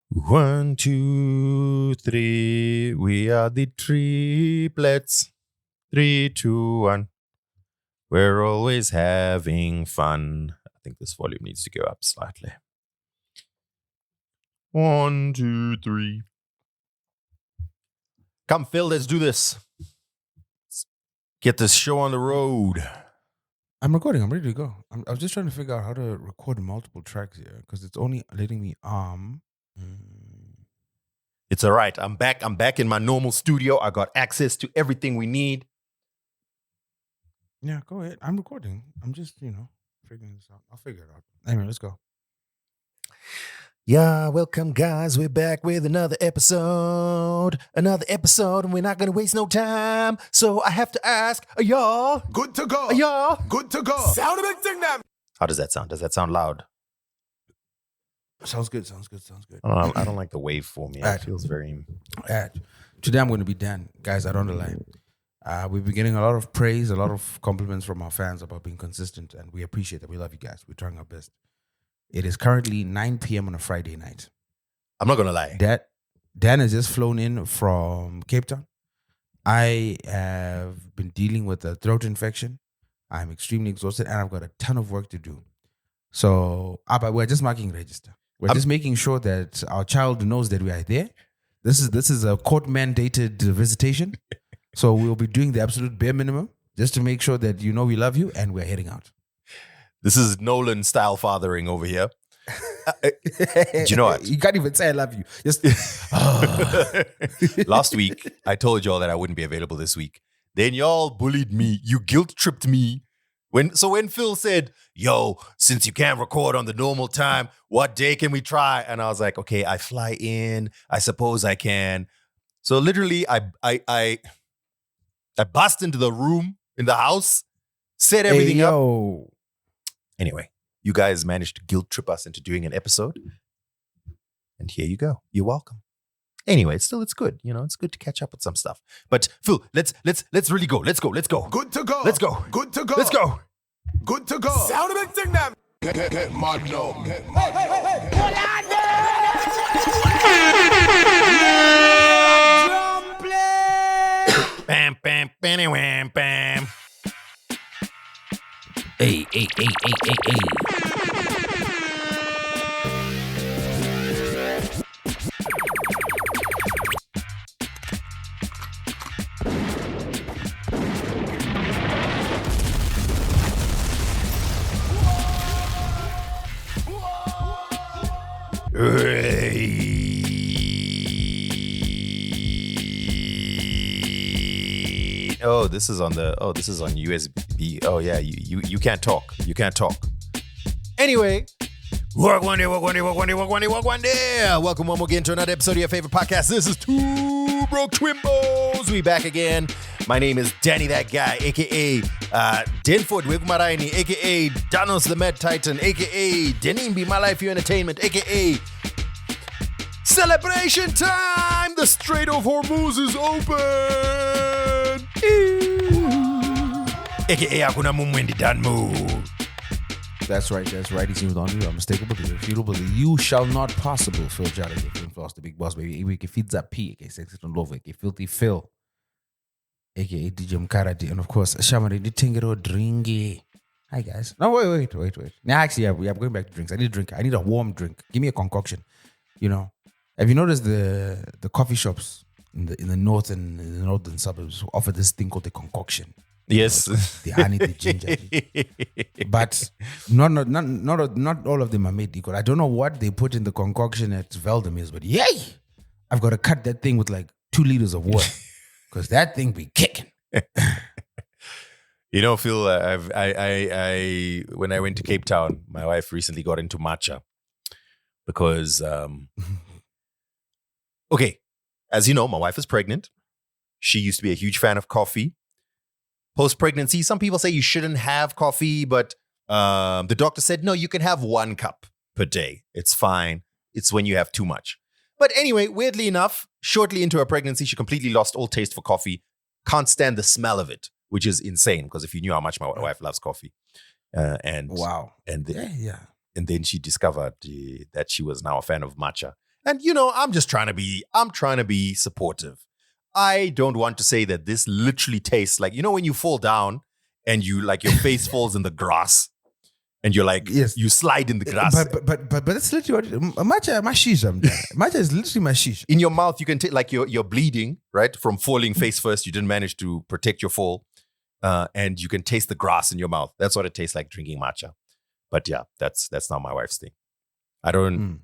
1, 2, 3. We are the triplets. 3, 2, 1. We're always having fun. I think this volume needs to go up slightly. 1, 2, 3. Come, Phil, let's do this. Let's get this show on the road. I'm recording. I'm ready to go. I was just trying to figure out how to record multiple tracks here because it's only letting me It's all right. I'm back. I'm back in my normal studio. I got access to everything we need. Yeah, go ahead. I'm recording. I'm just, figuring this out. I'll figure it out. Anyway, let's go. Yeah, welcome, guys. We're back with another episode, and we're not going to waste no time. So I have to ask, are y'all good to go? Are y'all good to go? Sound mixing them. How does that sound? Does that sound loud? Sounds good. I don't like the waveform here. It feels very... Today I'm going to be Dan. Guys, I don't lie. We've been getting a lot of praise, a lot of compliments from our fans about being consistent, and we appreciate that. We love you guys. We're trying our best. It is currently 9 p.m. on a Friday night. I'm not going to lie. Dan has just flown in from Cape Town. I have been dealing with a throat infection. I'm extremely exhausted, and I've got a ton of work to do. So, but we're just marking register. We're just making sure that our child knows that we are there. This is a court-mandated visitation. So we'll be doing the absolute bare minimum just to make sure that we love you and we're heading out. This is Nolan-style fathering over here. Do you know what? You can't even say I love you. Just Last week, I told y'all that I wouldn't be available this week. Then y'all bullied me. You guilt-tripped me. When Phil said, yo, since you can't record on the normal time, what day can we try? And I was like, okay, I fly in. I suppose I can. So literally, I bust into the room in the house, set everything up. Anyway, you guys managed to guilt trip us into doing an episode. And here you go. You're welcome. Anyway, it's good. It's good to catch up with some stuff. But Phil, let's really go. Let's go. Good to go. Let's go. Good to go. Let's go. Good to go. Sound mixing them. Get mad now. Hey. Bam, bam, bam, wham, bam. Hey. Oh, this is on USB. Oh yeah, you can't talk. You can't talk. Anyway, walk one day. Welcome one more again to another episode of your favorite podcast. This is Two Broke Twimbos. We back again. My name is Danny That Guy, aka Denford Wigmaraini, aka Danos the Mad Titan, aka Denimbi My Life Your Entertainment, aka Celebration Time! The Strait of Hormuz is open! AKA Akuna Mumwendi Danmu. That's right. He's the only unmistakable, the irrefutable, the you shall not possible Phil Jolly, Film Floss, the big boss, baby. We can feed that P, aka Sexy Don't Love, aka Filthy Phil, aka DJ Mkaradi, and of course, Shamari Tingero Dringy. Hi guys. No, wait. Now, actually, I'm going back to drinks. I need a drink. I need a warm drink. Give me a concoction. Have you noticed the coffee shops in the north and in the northern suburbs offer this thing called the concoction? Yes, the honey, the ginger, but not all of them are made equal. I don't know what they put in the concoction at Veldemir's, but yay! I've got to cut that thing with like 2 liters of water because that thing be kicking. Phil, I when I went to Cape Town, my wife recently got into matcha because. Okay, as you know, my wife is pregnant. She used to be a huge fan of coffee. Post-pregnancy, some people say you shouldn't have coffee, but the doctor said, no, you can have 1 cup per day. It's fine. It's when you have too much. But anyway, weirdly enough, shortly into her pregnancy, she completely lost all taste for coffee. Can't stand the smell of it, which is insane because if you knew how much my wife loves coffee. Wow. And then she discovered that she was now a fan of matcha. And I'm trying to be supportive. I don't want to say that this literally tastes like, when you fall down and you like your face falls in the grass and you're like, Yes. you slide in the grass. But that's literally what matcha shisha. Matcha is literally my shisha. In your mouth, you can take like you're bleeding, right? From falling face first. You didn't manage to protect your fall. And you can taste the grass in your mouth. That's what it tastes like drinking matcha. But yeah, that's not my wife's thing. I don't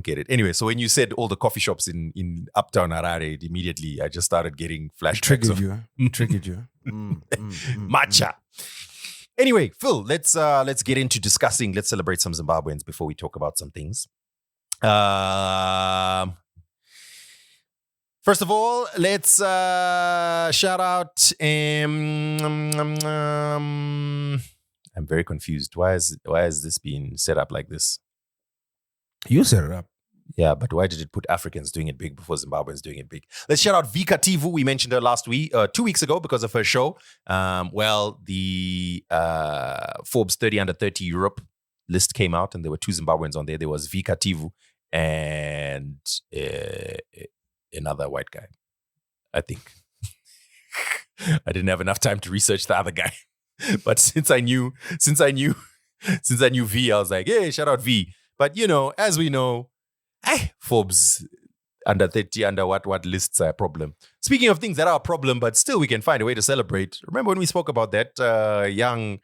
get it. Anyway, so when you said all the coffee shops in Uptown Harare, immediately I just started getting flashbacks. Triggered you. Matcha. Anyway, Phil, let's get into discussing. Let's celebrate some Zimbabweans before we talk about some things. First of all, let's shout out. I'm very confused. Why is this being set up like this? You set it up. Yeah, but why did it put Africans doing it big before Zimbabweans doing it big? Let's shout out Vika Tivu. We mentioned her last week, 2 weeks ago, because of her show. The Forbes 30 under 30 Europe list came out, and there were 2 Zimbabweans on there. There was Vika Tivu and another white guy, I think. I didn't have enough time to research the other guy, but since I knew V, I was like, hey, shout out V. But as we know, Forbes under 30 under what lists are a problem. Speaking of things that are a problem, but still we can find a way to celebrate. Remember when we spoke about that young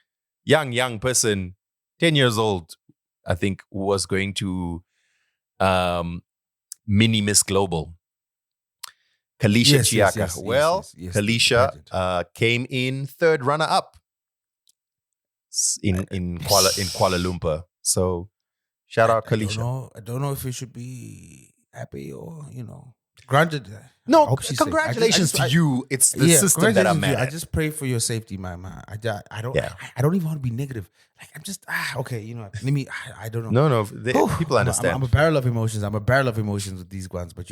person, 10 years old, I think, who was going to mini Miss Global, Kalisha Chiaka. Yes, Kalisha came in 3rd runner-up in Kuala Lumpur. So shout out Kalisha. I don't know if we should be happy or granted. No, congratulations to you. It's the system that I'm mad at. I just pray for your safety, man. I don't even want to be negative. Like I'm just okay. Let me. I don't know. No, people understand. I'm a barrel of emotions. With these ones, but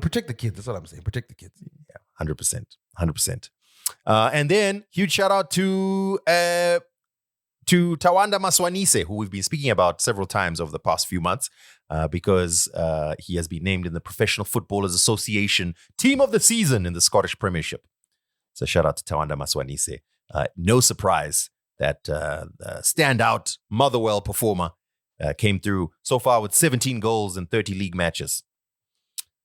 protect the kids. That's what I'm saying. Protect the kids. Yeah, 100%. And then huge shout out to Tawanda Maswanise, who we've been speaking about several times over the past few months, because he has been named in the Professional Footballers Association Team of the Season in the Scottish Premiership. So shout out to Tawanda Maswanise. No surprise that the standout Motherwell performer came through so far with 17 goals in 30 league matches.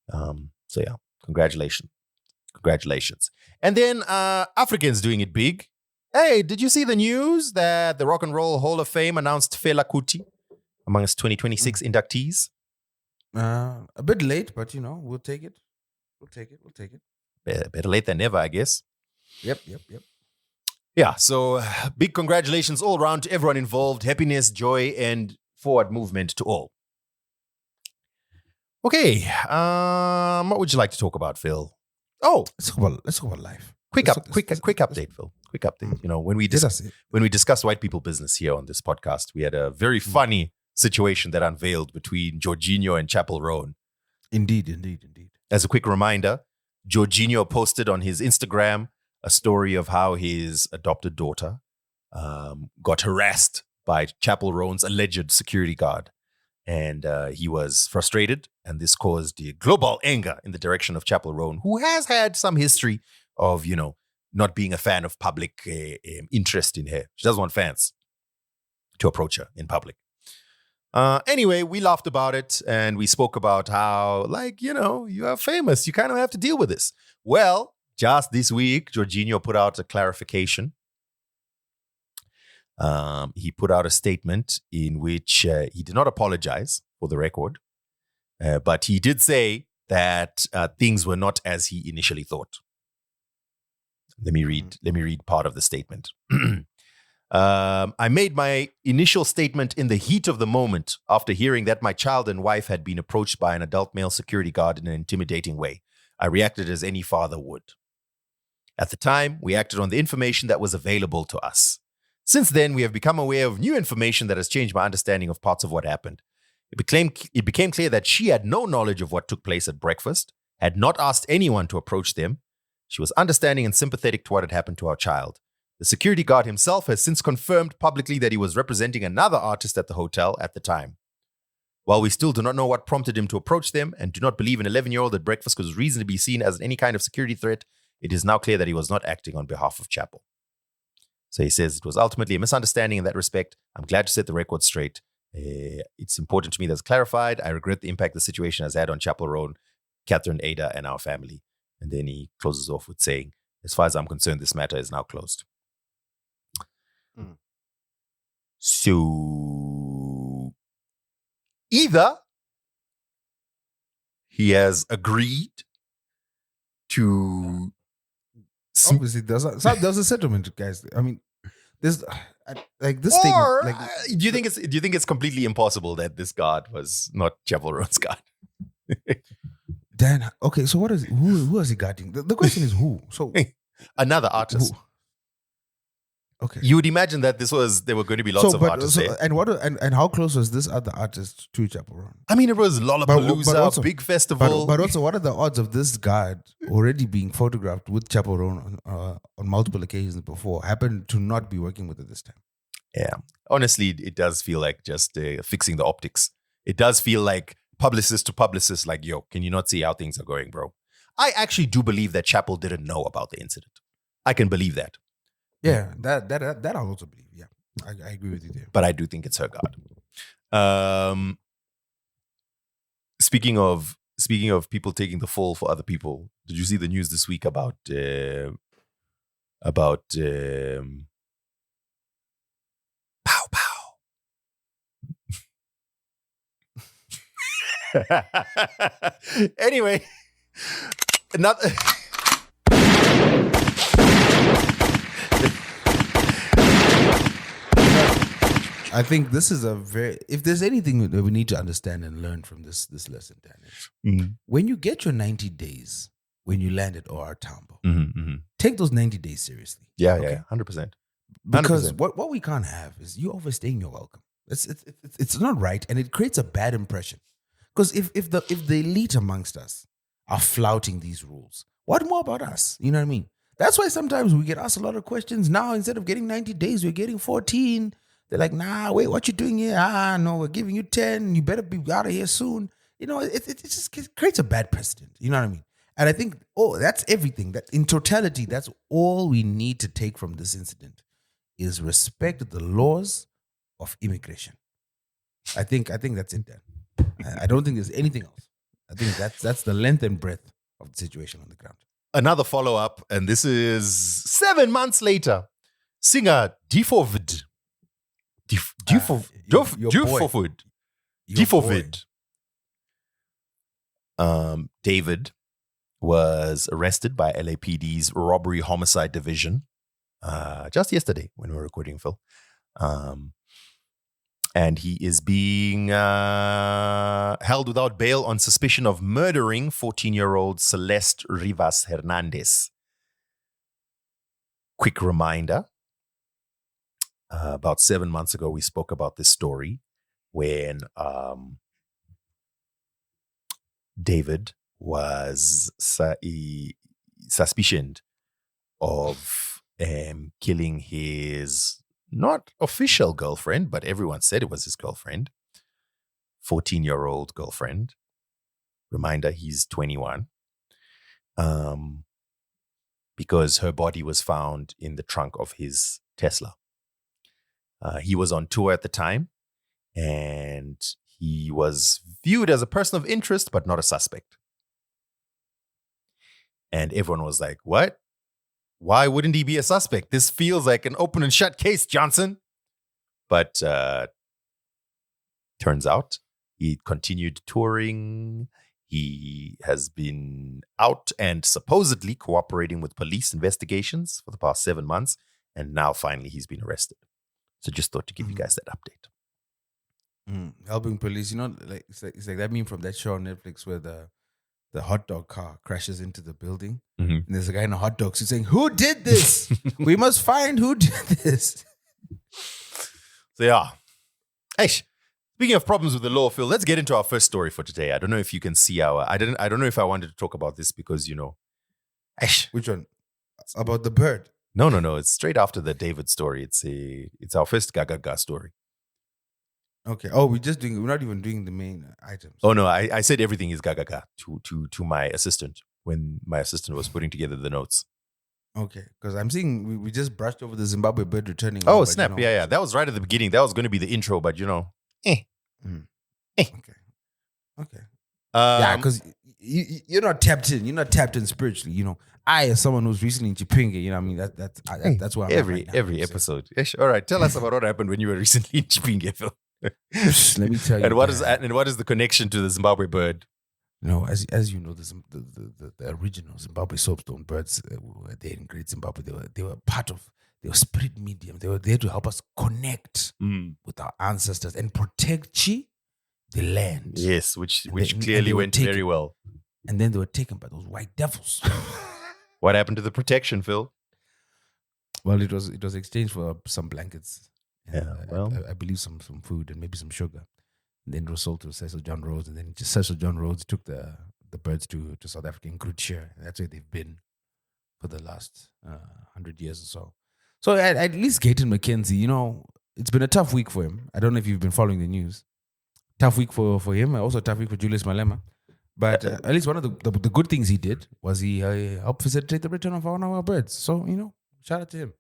So yeah, congratulations. And then Africans doing it big. Hey, did you see the news that the Rock and Roll Hall of Fame announced Fela Kuti amongst 2026 inductees? A bit late, but we'll take it. We'll take it. Better late than never, I guess. Yep. Yeah, so big congratulations all around to everyone involved. Happiness, joy, and forward movement to all. Okay, what would you like to talk about, Phil? Oh, let's talk about life. Quick update, Phil. Quick update. When we discuss white people business here on this podcast, we had a very funny situation that unveiled between Jorginho and Chappell Roan. Indeed. As a quick reminder, Jorginho posted on his Instagram a story of how his adopted daughter got harassed by Chappell Roan's alleged security guard. And he was frustrated, and this caused global anger in the direction of Chappell Roan, who has had some history of, not being a fan of public interest in her. She doesn't want fans to approach her in public. Anyway, we laughed about it, and we spoke about how, you are famous. You kind of have to deal with this. Well, just this week, Jorginho put out a clarification. He put out a statement in which he did not apologize, for the record, but he did say that things were not as he initially thought. Let me read part of the statement. I made my initial statement in the heat of the moment after hearing that my child and wife had been approached by an adult male security guard in an intimidating way. I reacted as any father would. At the time, we acted on the information that was available to us. Since then, we have become aware of new information that has changed my understanding of parts of what happened. It became clear that she had no knowledge of what took place at breakfast, had not asked anyone to approach them. She was understanding and sympathetic to what had happened to our child. The security guard himself has since confirmed publicly that he was representing another artist at the hotel at the time. While we still do not know what prompted him to approach them and do not believe an 11-year-old at breakfast was reason to be seen as any kind of security threat, it is now clear that he was not acting on behalf of Chappell. So he says it was ultimately a misunderstanding in that respect. I'm glad to set the record straight. It's important to me that's clarified. I regret the impact the situation has had on Chappell Roan, Catherine, Ada, and our family. And then he closes off with saying, as far as I'm concerned, this matter is now closed. So either he has agreed to... Obviously, there's a settlement, guys. I mean, there's like this or statement. Like, do you think it's completely impossible that this guard was not Chappell Roan's guard? Dan, okay, so who is he guarding? The question is who? So another artist. Who? Okay. You would imagine that there were going to be lots of artists there. And how close was this other artist to Chappell Roan? I mean, it was Lollapalooza, but also, big festival. But also, what are the odds of this guard already being photographed with Chappell Roan on multiple occasions before, happened to not be working with it this time? Yeah. Honestly, it does feel like just fixing the optics. It does feel like publicist to publicist, like, yo, can you not see how things are going, bro? I actually do believe that Chappell didn't know about the incident. I can believe that. Yeah, that I'll also believe. Yeah, I agree with you there. But I do think it's her guard. Speaking of people taking the fall for other people, did you see the news this week about pow pow? Anyway, another. I think this is if there's anything that we need to understand and learn from this lesson, Dan, when you get your 90 days, when you land at OR Tambo, take those 90 days seriously. Yeah, 100%. Because what we can't have is you overstaying your welcome. It's not right, and it creates a bad impression. Because if the elite amongst us are flouting these rules, what more about us? You know what I mean? That's why sometimes we get asked a lot of questions. Now, instead of getting 90 days, we're getting 14. They're like, nah, wait, what you doing here? No, we're giving you 10. You better be out of here soon. You know, it just creates a bad precedent. You know what I mean? And I think, that's everything. That in totality, that's all we need to take from this incident is respect the laws of immigration. I think that's it, Dan. I don't think there's anything else. I think that's the length and breadth of the situation on the ground. Another follow-up, and this is 7 months later. Singer Difovid. David was arrested by LAPD's robbery homicide division just yesterday when we were recording, Phil. And he is being held without bail on suspicion of murdering 14-year-old Celeste Rivas Hernandez. Quick reminder. About 7 months ago, we spoke about this story when David was suspicioned of killing his not official girlfriend, but everyone said it was his girlfriend, 14-year-old girlfriend. Reminder, he's 21. Because her body was found in the trunk of his Tesla. He was on tour at the time, and he was viewed as a person of interest, but not a suspect. And everyone was like, what? Why wouldn't he be a suspect? This feels like an open and shut case, Johnson. But turns out he continued touring. He has been out and supposedly cooperating with police investigations for the past 7 months. And now finally he's been arrested. So just thought to give you guys that update. Helping police, you know, like it's like that meme from that show on Netflix where the hot dog car crashes into the building. And there's a guy in a hot dog suit saying, "Who did this? We must find who did this." So yeah. Hey, speaking of problems with the law, Phil, let's get into our first story for today. I don't know if you can see I don't know if I wanted to talk about this because, you know. Which one? About the bird? No. It's straight after the David story. It's our first Gaga story. Okay. Oh, we're not even doing the main items. Oh no, I said everything is gaga to my assistant when my assistant was putting together the notes. Okay. Because I'm seeing we just brushed over the Zimbabwe bird returning. Oh home, but, snap! Yeah. That was right at the beginning. That was going to be the intro, but Okay. Yeah, because you're not tapped in. You're not tapped in spiritually. I, as someone who's recently in Chipinge, I mean, that's why I'm every episode. Yes, all right, tell us about what happened when you were recently in Chipinge, Phil. Let me tell you. And what is the connection to the Zimbabwe bird? As you know, the original Zimbabwe soapstone birds were there in Great Zimbabwe. They were they were spirit medium. They were there to help us connect with our ancestors and protect the land. Yes, which clearly went very well. And then they were taken by those white devils. What happened to the protection, Phil? Well, it was exchanged for some blankets. Yeah, I believe some food and maybe some sugar. And then it was sold to Cecil John Rhodes, and then Cecil John Rhodes took the birds to South Africa in Grooteshire. That's where they've been for the last 100 years or so. So at least Gayton McKenzie, it's been a tough week for him. I don't know if you've been following the news. Tough week for him, also a tough week for Julius Malema. But at least one of the good things he did was he helped facilitate the return of our birds. So, shout out to him.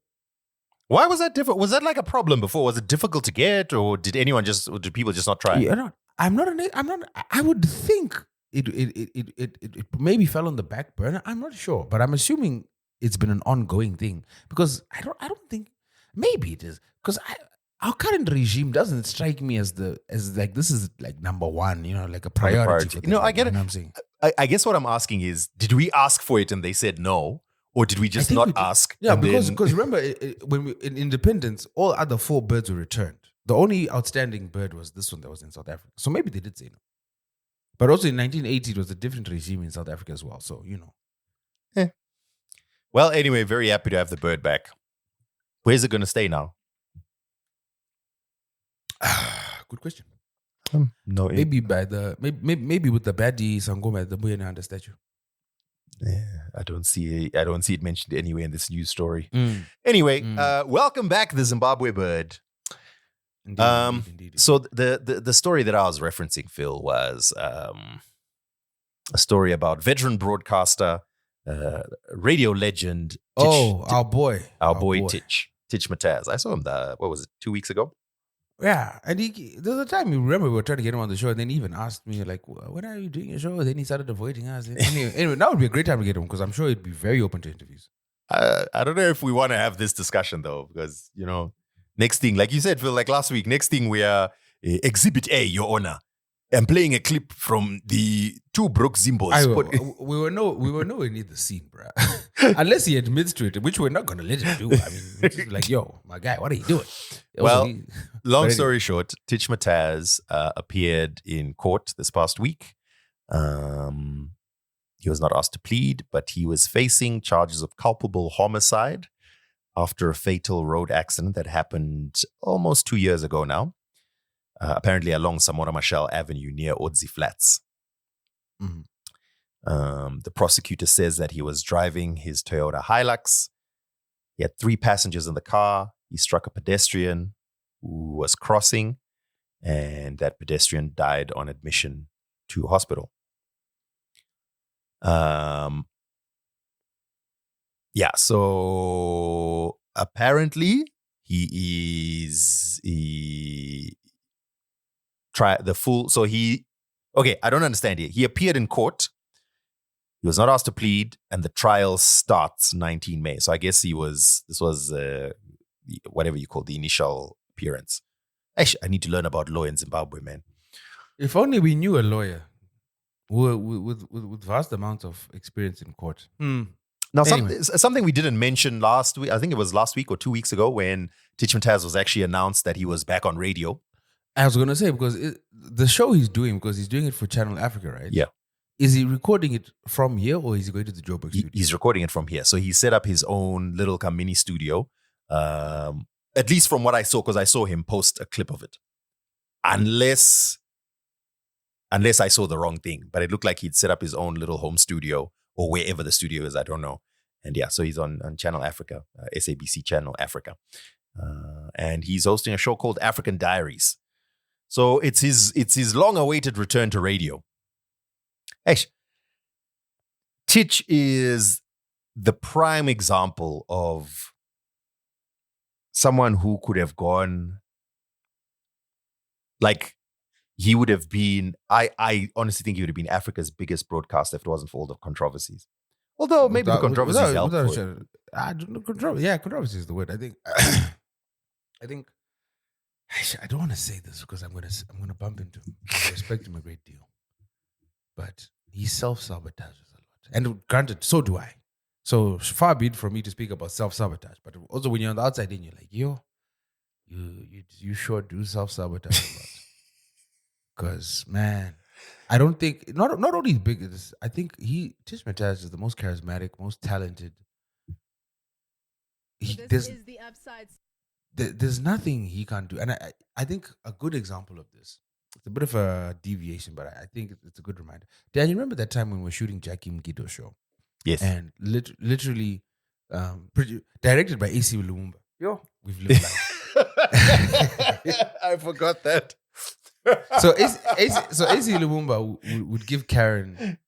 Why was that difficult? Was that like a problem before? Was it difficult to get, or did people just not try? I'm not. I would think it maybe fell on the back burner. I'm not sure, but I'm assuming it's been an ongoing thing because I don't think maybe it is because our current regime doesn't strike me as like this is like number one, like a priority. I get it. I'm saying. I guess what I'm asking is, did we ask for it and they said no? Or did we just not ask? Yeah, because remember, when in independence, all other 4 birds were returned. The only outstanding bird was this one that was in South Africa. So maybe they did say no. But also in 1980, it was a different regime in South Africa as well. So, Well, anyway, very happy to have the bird back. Where's it going to stay now? Good question. No, maybe maybe with the baddie Sangoma at the Muyananda statue. Yeah, I don't see it mentioned anywhere in this news story. Anyway, welcome back, the Zimbabwe bird. Indeed. So the story that I was referencing, Phil, was a story about veteran broadcaster, radio legend. Our boy Tich Mataz. I saw him 2 weeks ago? Yeah, and there was a time, you remember, we were trying to get him on the show, and then he even asked me, like, when are you doing your show? And then he started avoiding us. Anyway, that would be a great time to get him, because I'm sure he'd be very open to interviews. I don't know if we want to have this discussion, though, because, next thing, like you said, Phil, like last week, next thing we are Exhibit A, Your Honor. I'm playing a clip from the 2 Brook Zimbos. We were nowhere near the scene, bro. Unless he admits to it, which we're not going to let him do. I mean, just like, yo, my guy, what are you doing? Well, long story short, Tich Mataz appeared in court this past week. He was not asked to plead, but he was facing charges of culpable homicide after a fatal road accident that happened almost 2 years ago now. Apparently along Samora Machel Avenue near Odzi Flats. Mm-hmm. The prosecutor says that he was driving his Toyota Hilux. He had 3 passengers in the car. He struck a pedestrian who was crossing, and that pedestrian died on admission to hospital. So apparently I don't understand it. He appeared in court. He was not asked to plead, and the trial starts 19 May. So I guess this was whatever you call the initial appearance. Actually, I need to learn about law in Zimbabwe, man. If only we knew a lawyer with vast amounts of experience in court. Now, something we didn't mention last week, I think it was last week or 2 weeks ago, when Tich Mataz was actually announced that he was back on radio. I was going to say, because the show he's doing it for Channel Africa, right? Yeah. Is he recording it from here, or is he going to the Joburg studio? He's recording it from here. So he set up his own little mini studio, at least from what I saw, because I saw him post a clip of it. Unless I saw the wrong thing. But it looked like he'd set up his own little home studio, or wherever the studio is, I don't know. And yeah, so he's on Channel Africa, SABC Channel Africa. And he's hosting a show called African Diaries. So it's his long-awaited return to radio. Actually, Tich is the prime example of someone who could have gone, like, he would have been, I honestly think he would have been Africa's biggest broadcaster if it wasn't for all the controversies. Although maybe the controversies helped. Controversy is the word. I think I don't want to say this because I'm gonna bump into him. I respect him a great deal, but he self-sabotages a lot. And granted, so do I. So far be it from me to speak about self-sabotage, but also when you're on the outside in, you're like, yo, you sure do self-sabotage a lot. Because, man, I don't think, not only big, I think Tich Mataz is the most charismatic, most talented. This is the upside. There's nothing he can't do. And I think a good example of this, it's a bit of a deviation, but I think it's a good reminder. Dan, you remember that time when we were shooting Jackie Mgido's show? Yes. And literally directed by AC Lumumba. Yo, we've lived life. I forgot that. So AC Lumumba would give Karen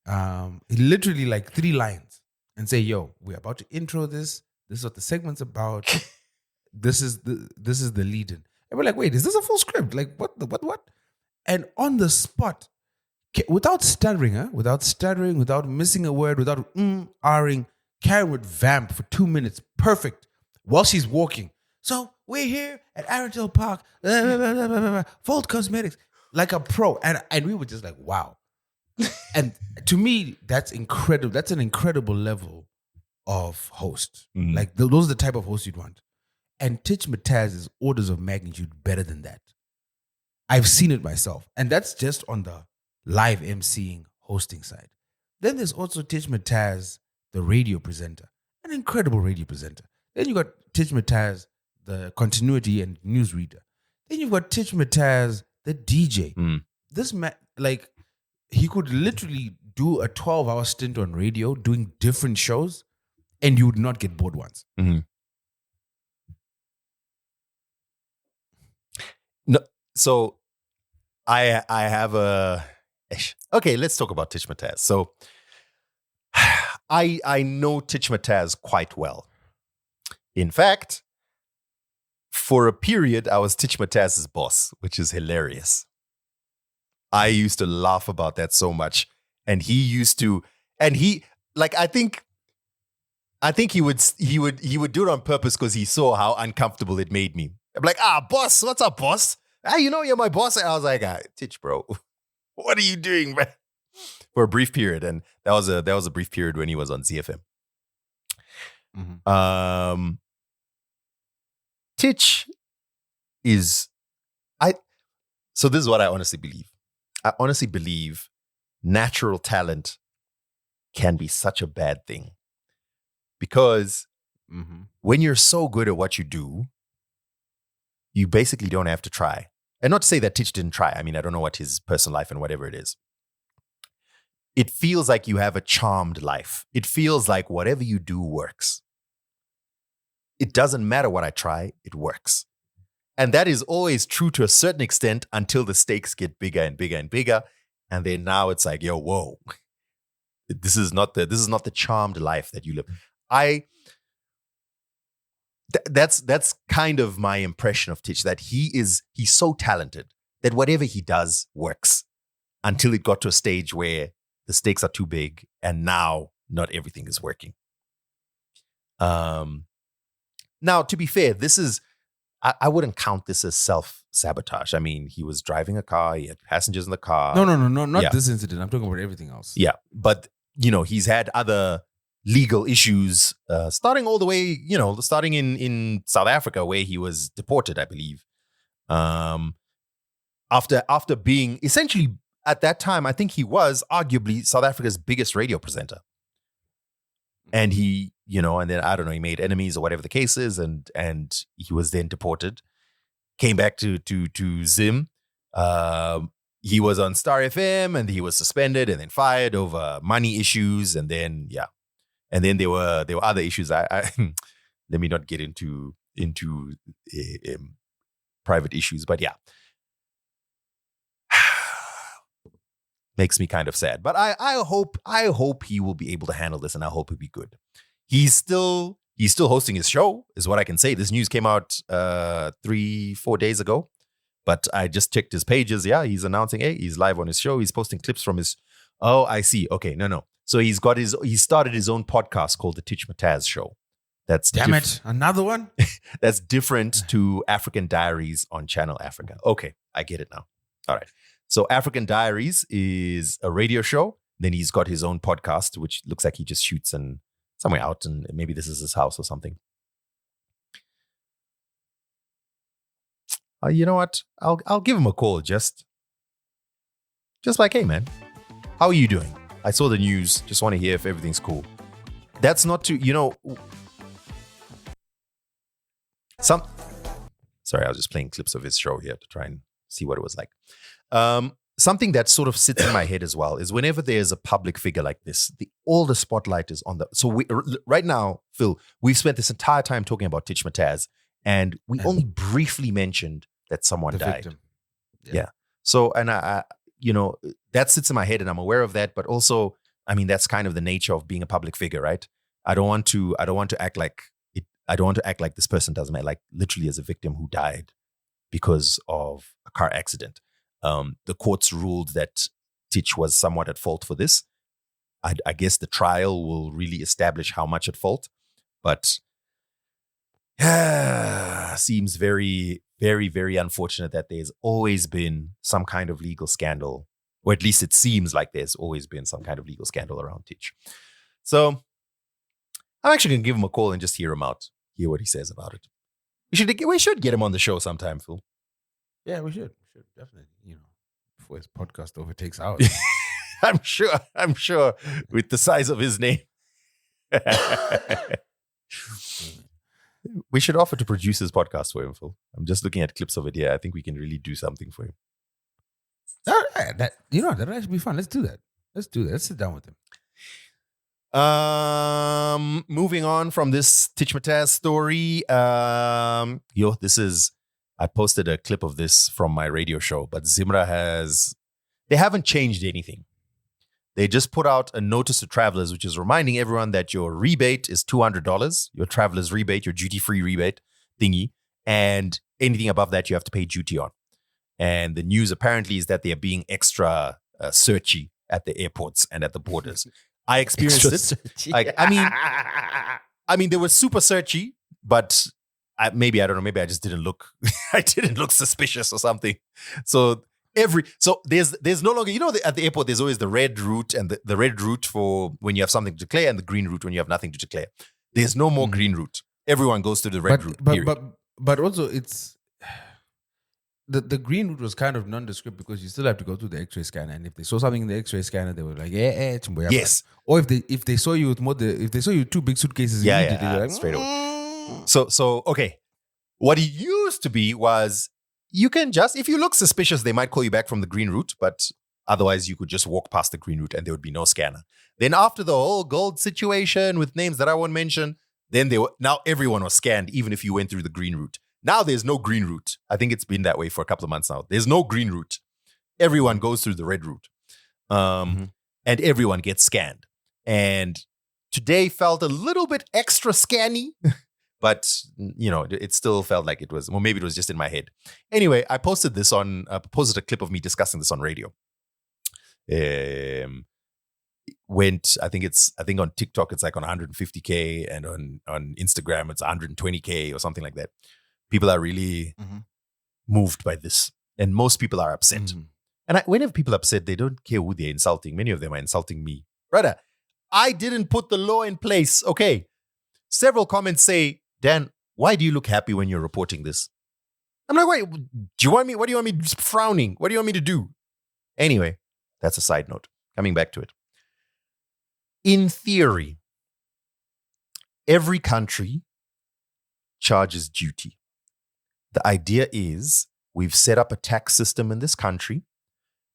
literally like 3 lines and say, yo, we're about to intro this. This is what the segment's about. This is the lead-in. And we're like, wait, is this a full script? Like, what? And on the spot, without stuttering, without missing a word, without r-ing, Karen would vamp for 2 minutes, perfect, while she's walking. So we're here at Arundel Park, Volt Cosmetics, like a pro. And we were just like, wow. And to me, that's incredible. That's an incredible level of host. Mm. Like those are the type of hosts you'd want. And Tich Mataz is orders of magnitude better than that. I've seen it myself. And that's just on the live emceeing hosting side. Then there's also Tich Mataz, the radio presenter, an incredible radio presenter. Then you got Tich Mataz, the continuity and newsreader. Then you've got Tich Mataz, the DJ. Mm. This man, like, he could literally do a 12-hour stint on radio doing different shows, and you would not get bored once. Mm-hmm. No, so I have a... Okay, let's talk about Tich Mataz. So I know Tich Mataz quite well. In fact, for a period, I was Tich Mataz's boss, which is hilarious. I used to laugh about that so much. And he used to, and he, like, I think he would do it on purpose because he saw how uncomfortable it made me. I'm like, boss, what's up, boss? You're my boss. And I was like, Tich, bro, what are you doing, man? For a brief period. And that was a brief period when he was on ZFM. Mm-hmm. Tich is, so this is what I honestly believe. I honestly believe natural talent can be such a bad thing. Because when you're so good at what you do, you basically don't have to try. And not to say that Tich didn't try. I mean, I don't know what his personal life and whatever it is. It feels like you have a charmed life. It feels like whatever you do works. It doesn't matter what I try, it works. And that is always true to a certain extent until the stakes get bigger and bigger and bigger. And then now it's like, yo, whoa. This is not the charmed life that you live. That's kind of my impression of Tich, that he's so talented that whatever he does works until it got to a stage where the stakes are too big and now not everything is working. Now, to be fair, this is, I wouldn't count this as self-sabotage. I mean, he was driving a car, he had passengers in the car. No, not this incident. I'm talking about everything else. Yeah, but, he's had other legal issues, starting all the way, starting in South Africa where he was deported, I believe. After being essentially, at that time, I think he was arguably South Africa's biggest radio presenter. And he, and then, I don't know, he made enemies or whatever the case is. And he was then deported, came back to Zim. He was on Star FM and he was suspended and then fired over money issues. And then, and then there were other issues. I let me not get into private issues, but yeah. Makes me kind of sad. But I hope he will be able to handle this, and I hope he'll be good. He's still hosting his show, is what I can say. This news came out 3-4 days ago. But I just checked his pages. Yeah, he's announcing, hey, he's live on his show. He's posting clips from his. Oh, I see. Okay, no. So he started his own podcast called the Tich Mataz Show. That's Damn it, another one? That's different to African Diaries on Channel Africa. Okay, I get it now. All right. So African Diaries is a radio show. Then he's got his own podcast, which looks like he just shoots in somewhere out, and maybe this is his house or something. You know what? I'll give him a call. Just like, hey man, how are you doing? I saw the news. Just want to hear if everything's cool. That's not too, Sorry, I was just playing clips of his show here to try and see what it was like. Something that sort of sits in my head as well is whenever there's a public figure like this, all the spotlight is on the. So right now, Phil, we've spent this entire time talking about Tich Mataz, and we only briefly mentioned that someone died. Victim. Yeah. So, and I, that sits in my head, and I'm aware of that. But also, I mean, that's kind of the nature of being a public figure, right? I don't want to act like it. I don't want to act like this person doesn't matter, like literally as a victim who died because of a car accident. The courts ruled that Tich was somewhat at fault for this. I guess the trial will really establish how much at fault, but seems very, very, very unfortunate that there's always been some kind of legal scandal, or at least it seems like there's always been some kind of legal scandal around Tich. So I'm actually going to give him a call and just hear him out, hear what he says about it. We should get him on the show sometime, Phil. Yeah, we should definitely, before his podcast overtakes ours. I'm sure with the size of his name. We should offer to produce his podcast for him, Phil. I'm just looking at clips of it here. I think we can really do something for him. That would actually be fun. Let's do that. Let's sit down with him. Moving on from this Tich Mataz story. I posted a clip of this from my radio show, but ZIMRA they haven't changed anything. They just put out a notice to travelers, which is reminding everyone that your rebate is $200, your traveler's rebate, your duty-free rebate thingy, and anything above that you have to pay duty on. And the news apparently is that they're being extra searchy at the airports and at the borders. I experienced it. I mean, they were super searchy, but maybe I don't know. Maybe I just didn't look. I didn't look suspicious or something. So there's no longer, at the airport there's always the red route and the red route for when you have something to declare and the green route when you have nothing to declare. There's no more green route. Everyone goes to the red route. But also it's the green route was kind of nondescript because you still have to go through the X-ray scanner, and if they saw something in the X-ray scanner, they were like, yes. Or if they saw you with two big suitcases, immediately, they were like, straight away. So okay, what it used to be was you can just, if you look suspicious, they might call you back from the green route, but otherwise you could just walk past the green route and there would be no scanner. Then after the whole gold situation with names that I won't mention, then now everyone was scanned, even if you went through the green route. Now there's no green route. I think it's been that way for a couple of months now. There's no green route. Everyone goes through the red route. And everyone gets scanned. And today felt a little bit extra scanny, but it still felt like it was, well, maybe it was just in my head. Anyway, I posted a clip of me discussing this on radio. I think on TikTok it's like on 150K, and on Instagram it's 120K or something like that. People are really moved by this, and most people are upset. And whenever people are upset, they don't care who they're insulting. Many of them are insulting me. Brother, I didn't put the law in place. Okay. Several comments say, Dan, why do you look happy when you're reporting this? I'm like, wait, what do you want me just frowning? What do you want me to do? Anyway, that's a side note. Coming back to it. In theory, every country charges duty. The idea is we've set up a tax system in this country.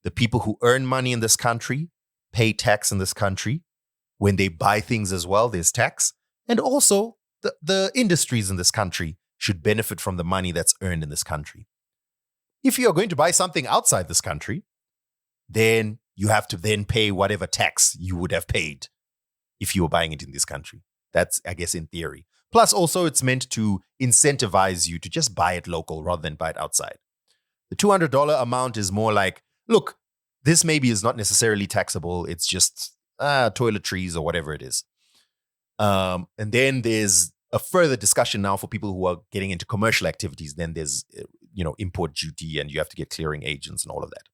The people who earn money in this country pay tax in this country. When they buy things as well, there's tax. And also, the industries in this country should benefit from the money that's earned in this country. If you're going to buy something outside this country, then you have to then pay whatever tax you would have paid if you were buying it in this country. That's, I guess, in theory. Plus, also, it's meant to incentivize you to just buy it local rather than buy it outside. The $200 amount is more like, look, this maybe is not necessarily taxable. It's just toiletries or whatever it is. And then there's a further discussion now for people who are getting into commercial activities. Then there's, import duty, and you have to get clearing agents and all of that.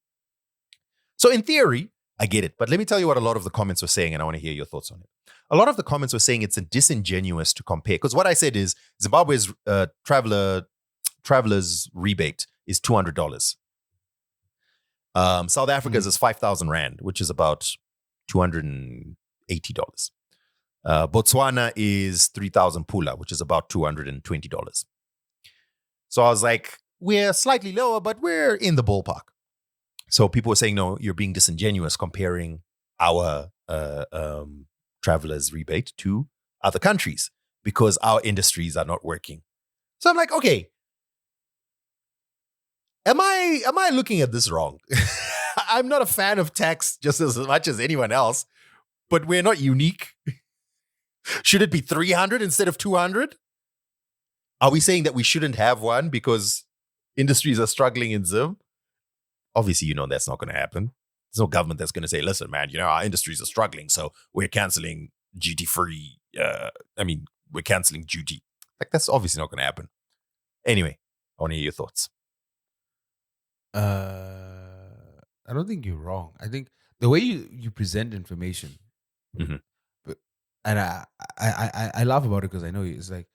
So in theory, I get it. But let me tell you what a lot of the comments were saying, and I want to hear your thoughts on it. A lot of the comments were saying it's disingenuous to compare. Because what I said is Zimbabwe's traveler's rebate is $200. South Africa's is 5,000 Rand, which is about $280. Botswana is 3,000 Pula, which is about $220. So I was like, we're slightly lower, but we're in the ballpark. So people were saying, no, you're being disingenuous comparing our traveler's rebate to other countries because our industries are not working. So I'm like, okay, am I looking at this wrong? I'm not a fan of tax just as much as anyone else, but we're not unique. Should it be 300 instead of 200? Are we saying that we shouldn't have one because industries are struggling in Zim? Obviously, that's not going to happen. There's no government that's going to say, listen, man, our industries are struggling, so we're canceling duty-free. We're canceling duty. Like, that's obviously not going to happen. Anyway, I want to hear your thoughts. I don't think you're wrong. I think the way you present information, and I laugh about it because I know it's like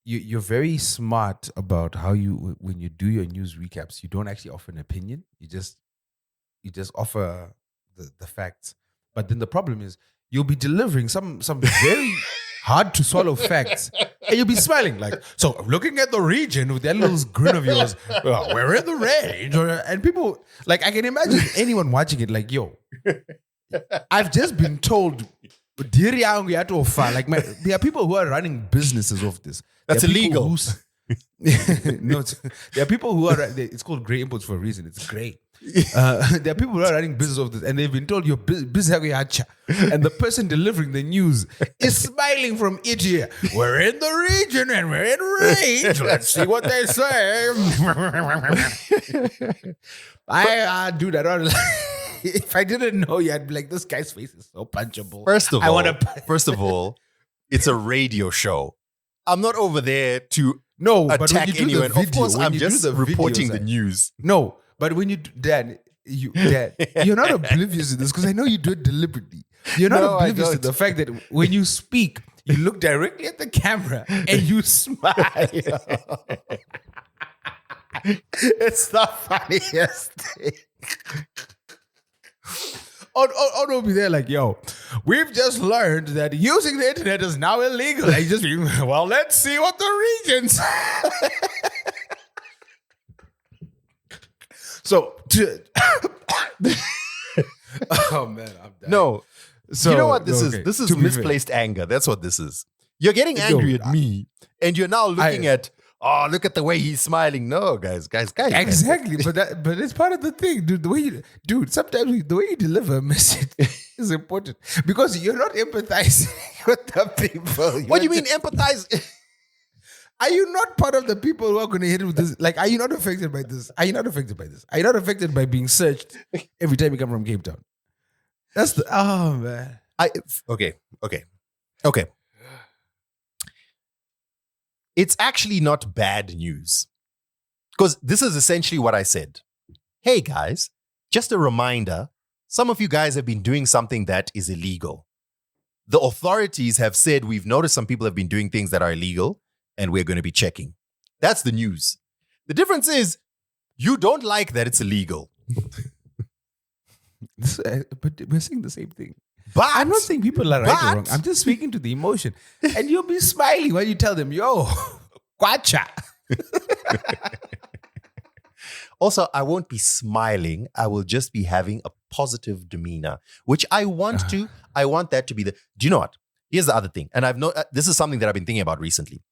you're very smart about how when you do your news recaps, you don't actually offer an opinion. You just offer the facts. But then the problem is you'll be delivering some very hard to swallow facts, and you'll be smiling like, so looking at the region with that little grin of yours, we're in the range, and people like, I can imagine anyone watching it like, yo, I've just been told. Like, there are people who are running businesses off this. That's illegal. No, there are people who are. It's called grey imports for a reason. It's grey. There are people who are running business off this, and they've been told your business, and the person delivering the news is smiling from ear to ear. We're in the region and we're in range. Let's see what they say. Dude, I don't. If I didn't know you, I'd be like, this guy's face is so punchable. First of all, it's a radio show. I'm not over there to attack anyone. Of course, I'm just reporting the news. No, but when you do that, you're not oblivious to this because I know you do it deliberately. You're not oblivious to the fact that when you speak, you look directly at the camera and you smile. It's the funniest thing. I'll be there like, yo, we've just learned that using the internet is now illegal. I just, well, let's see what the regions. So, oh man, I'm done. No, so you know what this is? This is misplaced anger. That's what this is. You're getting angry at me, and you're now looking at. Oh, look at the way he's smiling. No, guys. Exactly, but it's part of the thing, dude. Sometimes the way you deliver a message is important because you're not empathizing with the people. What do you mean empathize? Are you not part of the people who are going to hit with this? Like, are you not affected by this? Are you not affected by this? Are you not affected by being searched every time you come from Cape Town? That's man. Okay. It's actually not bad news. Because this is essentially what I said. Hey guys, just a reminder, some of you guys have been doing something that is illegal. The authorities have said we've noticed some people have been doing things that are illegal and we're going to be checking. That's the news. The difference is you don't like that it's illegal. But we're saying the same thing. But I'm not saying people are right or wrong. I'm just speaking to the emotion. And you'll be smiling when you tell them, yo, kwacha. Also, I won't be smiling. I will just be having a positive demeanor, which I want that to be the... Do you know what? Here's the other thing. And this is something that I've been thinking about recently.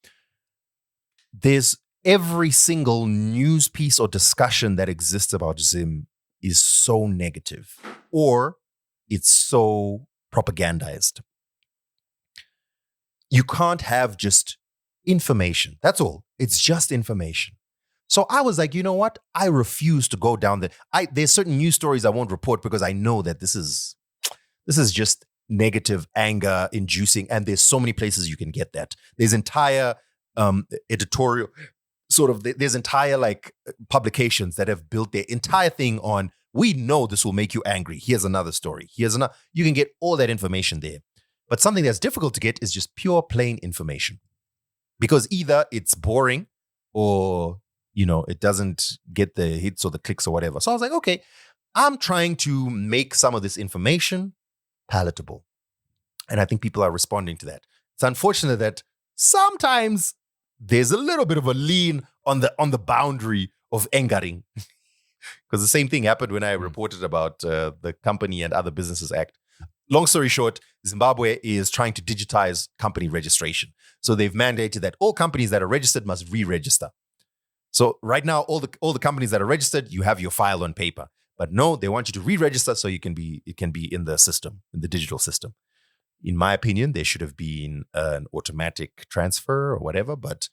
There's every single news piece or discussion that exists about Zim is so negative. Or it's so propagandized. You can't have just information. That's all. It's just information. So I was like, you know what? I refuse to go down there. There's certain news stories I won't report because I know that this is just negative, anger inducing, and there's so many places you can get that. There's entire editorial there's entire like publications that have built their entire thing on, we know this will make you angry. Here's another story. You can get all that information there. But something that's difficult to get is just pure plain information, because either it's boring or, it doesn't get the hits or the clicks or whatever. So I was like, okay, I'm trying to make some of this information palatable. And I think people are responding to that. It's unfortunate that sometimes there's a little bit of a lean on the boundary of angering. Because the same thing happened when I reported about the Company and Other Businesses Act. Long story short, Zimbabwe is trying to digitize company registration. So they've mandated that all companies that are registered must re-register. So right now, all the companies that are registered, you have your file on paper. But no, they want you to re-register so it can be in the system, in the digital system. In my opinion, there should have been an automatic transfer or whatever, but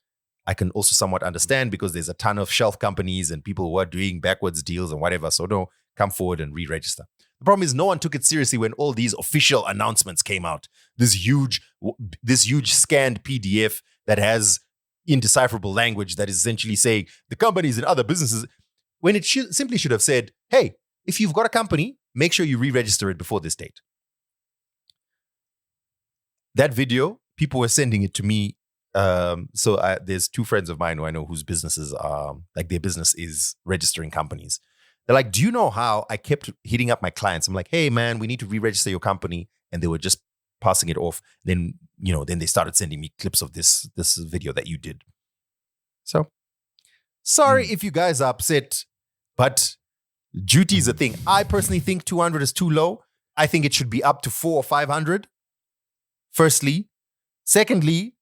I can also somewhat understand because there's a ton of shelf companies and people who are doing backwards deals and whatever. So no, come forward and re-register. The problem is no one took it seriously when all these official announcements came out. This huge scanned PDF that has indecipherable language that is essentially saying the companies and other businesses, when it simply should have said, hey, if you've got a company, make sure you re-register it before this date. That video, people were sending it to me. There's two friends of mine who I know whose businesses are, like their business is registering companies. They're like, do you know how I kept hitting up my clients? I'm like, hey man, we need to re-register your company. And they were just passing it off. Then they started sending me clips of this video that you did. So sorry if you guys are upset, but duty is a thing. I personally think 200 is too low. I think it should be up to 400 or 500. Firstly. Secondly,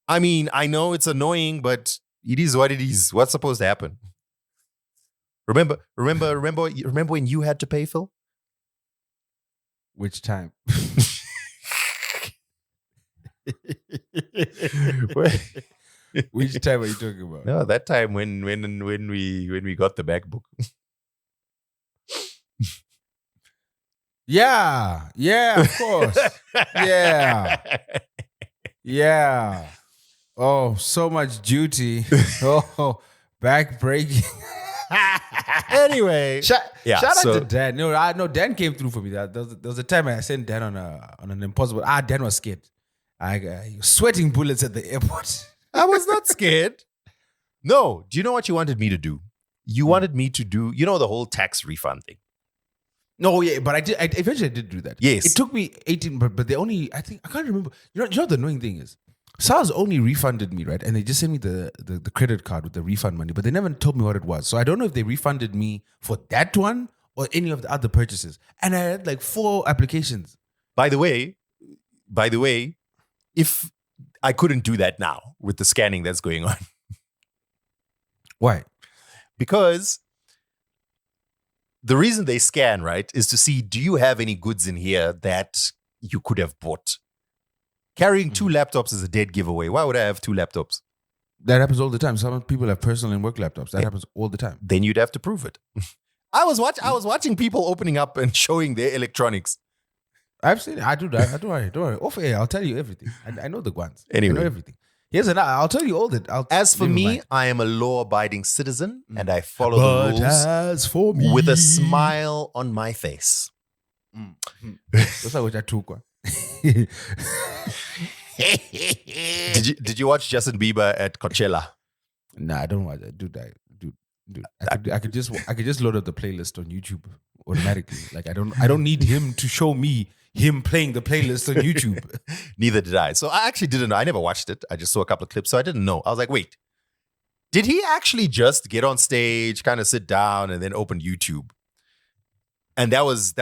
I mean, I know it's annoying, but it is what it is. What's supposed to happen? Remember when you had to pay, Phil? Which time? Which time are you talking about? No, that time when we got the MacBook. Yeah, of course. Yeah. Oh, so much duty. Oh, back breaking. Anyway, shout out to Dan. No, Dan came through for me. There was a time I sent Dan on an impossible. Dan was scared. He was sweating bullets at the airport. I was not scared. No, do you know what you wanted me to do? You wanted me to do, the whole tax refund thing. No, yeah, but I eventually did do that. Yes. It took me 18, but they only, I can't remember. You know what the annoying thing is? SARS only refunded me, right? And they just sent me the credit card with the refund money, but they never told me what it was. So I don't know if they refunded me for that one or any of the other purchases. And I had like 4 applications. By the way, if I couldn't do that now with the scanning that's going on. Why? Because the reason they scan, right, is to see, do you have any goods in here that you could have bought? Carrying 2 laptops is a dead giveaway. Why would I have 2 laptops? That happens all the time. Some people have personal and work laptops. That happens all the time. Then you'd have to prove it. I was watching people opening up and showing their electronics. I've seen it. I do that. Don't worry. Off air, I'll tell you everything. I know the ones. Anyway. I know everything. I'll tell you all that. As for me, I am a law-abiding citizen and I follow the rules as for me, with a smile on my face. That's like what I took. Did you watch Justin Bieber at Coachella? Nah, I don't watch that. Dude. I could just load up the playlist on YouTube automatically. Like I don't need him to show me him playing the playlist on YouTube. Neither did I. So I actually didn't know. I never watched it. I just saw a couple of clips, so I didn't know. I was like, wait, did he actually just get on stage, kind of sit down, and then open YouTube? And that was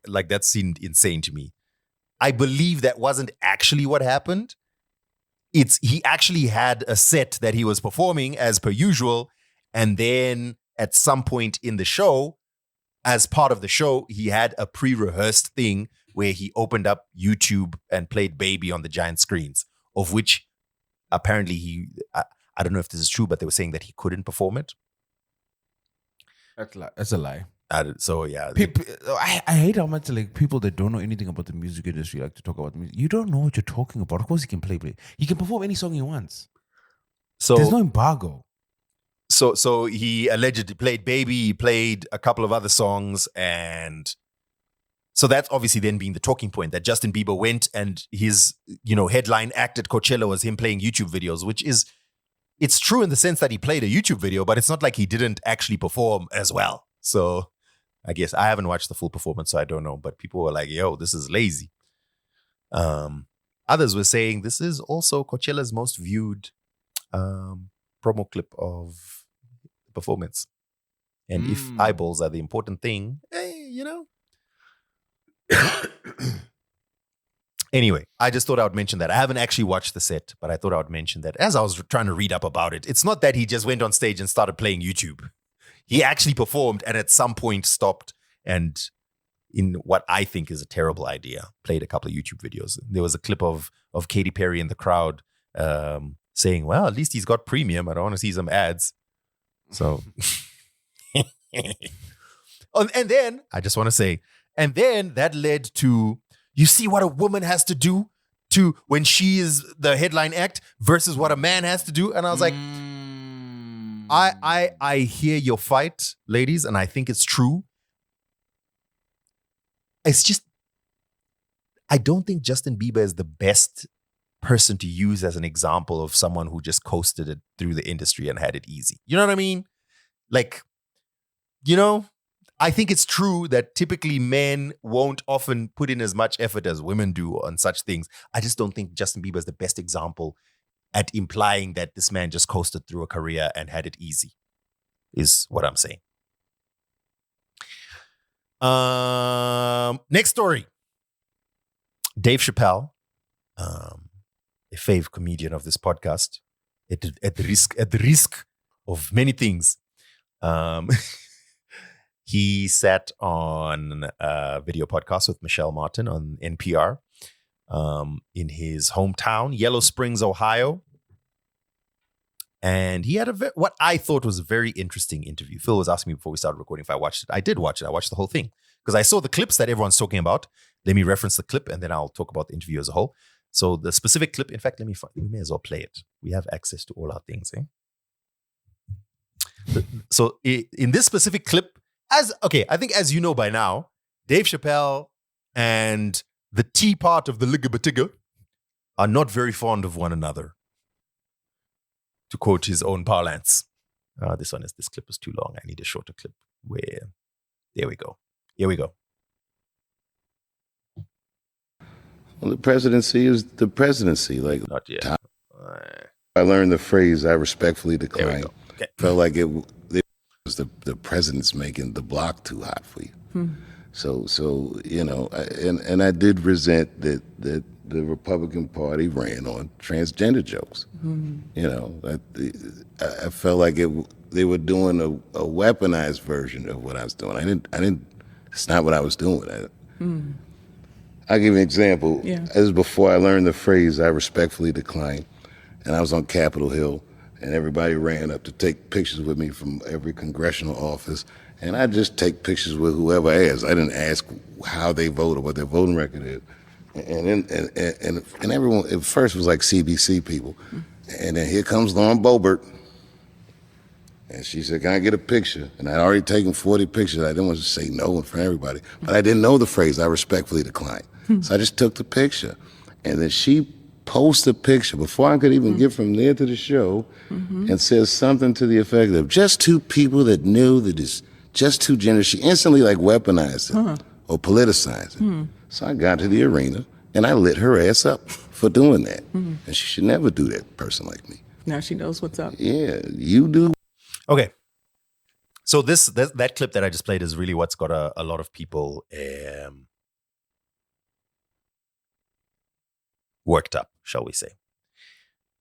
like, that seemed insane to me. I believe that wasn't actually what happened. He actually had a set that he was performing as per usual, and then at some point in the show, as part of the show, he had a pre-rehearsed thing where he opened up YouTube and played Baby on the giant screens, of which apparently I don't know if this is true, but they were saying that he couldn't perform it. That's a lie. So yeah, People, I hate how much like people that don't know anything about the music industry like to talk about music. You don't know what you're talking about. Of course, he can play. He can perform any song he wants. so There's no embargo. So he allegedly played Baby, he played a couple of other songs, and so that's obviously then being the talking point that Justin Bieber went and his, headline act at Coachella was him playing YouTube videos, which is, it's true in the sense that he played a YouTube video, but it's not like he didn't actually perform as well. So I guess I haven't watched the full performance, so I don't know, but people were like, yo, this is lazy. Others were saying this is also Coachella's most viewed promo clip of the performance. And if eyeballs are the important thing, Anyway, I just thought I would mention that. I haven't actually watched the set, but I thought I would mention that as I was trying to read up about it. It's not that he just went on stage and started playing YouTube. He actually performed and at some point stopped and, in what I think is a terrible idea, played a couple of YouTube videos. There was a clip of Katy Perry in the crowd saying, well, at least he's got premium. I don't want to see some ads. So, and then I just want to say, and then that led to, you see what a woman has to do to when she is the headline act versus what a man has to do. And I was like, I hear your fight, ladies, and I think it's true. It's just, I don't think Justin Bieber is the best person to use as an example of someone who just coasted it through the industry and had it easy. You know what I mean? Like, I think it's true that typically men won't often put in as much effort as women do on such things. I just don't think Justin Bieber is the best example at implying that this man just coasted through a career and had it easy, is what I'm saying. Next story. Dave Chappelle, a fave comedian of this podcast, at the risk of many things, he sat on a video podcast with Michelle Martin on NPR in his hometown, Yellow Springs, Ohio. And he had what I thought was a very interesting interview. Phil was asking me before we started recording if I watched it. I did watch it. I watched the whole thing because I saw the clips that everyone's talking about. Let me reference the clip and then I'll talk about the interview as a whole. So the specific clip, in fact, we may as well play it. We have access to all our things. So in this specific clip, I think as you know by now, Dave Chappelle and the T part of the Ligabatiga are not very fond of one another, to quote his own parlance. This clip is too long. I need a shorter clip. There we go. Here we go. Well, the presidency is the presidency. Like, not yet. I learned the phrase, I respectfully There we decline. go. Okay. Felt like it was the president's making the block too hot for you. So and I did resent that the Republican Party ran on transgender jokes. I felt like they were doing a weaponized version of what I was doing. I didn't. It's not what I was doing. I'll give you an example. Yeah. This is before I learned the phrase, I respectfully decline. And I was on Capitol Hill, and everybody ran up to take pictures with me from every congressional office. And I just take pictures with whoever asked. I didn't ask how they vote or what their voting record is. And everyone at first was like CBC people. And then here comes Lauren Boebert. And she said, can I get a picture? And I'd already taken 40 pictures. I didn't want to say no in front of everybody. But I didn't know the phrase, I respectfully decline. So I just took the picture. And then she posted a picture before I could even get from there to the show and says something to the effect of, just two people that knew that it's just two genders. She instantly like weaponized it or politicized it. So I got to the arena and I lit her ass up for doing that. And she should never do that, a person like me. Now she knows what's up. Yeah, you do. Okay. So that clip that I just played is really what's got a lot of people worked up, shall we say.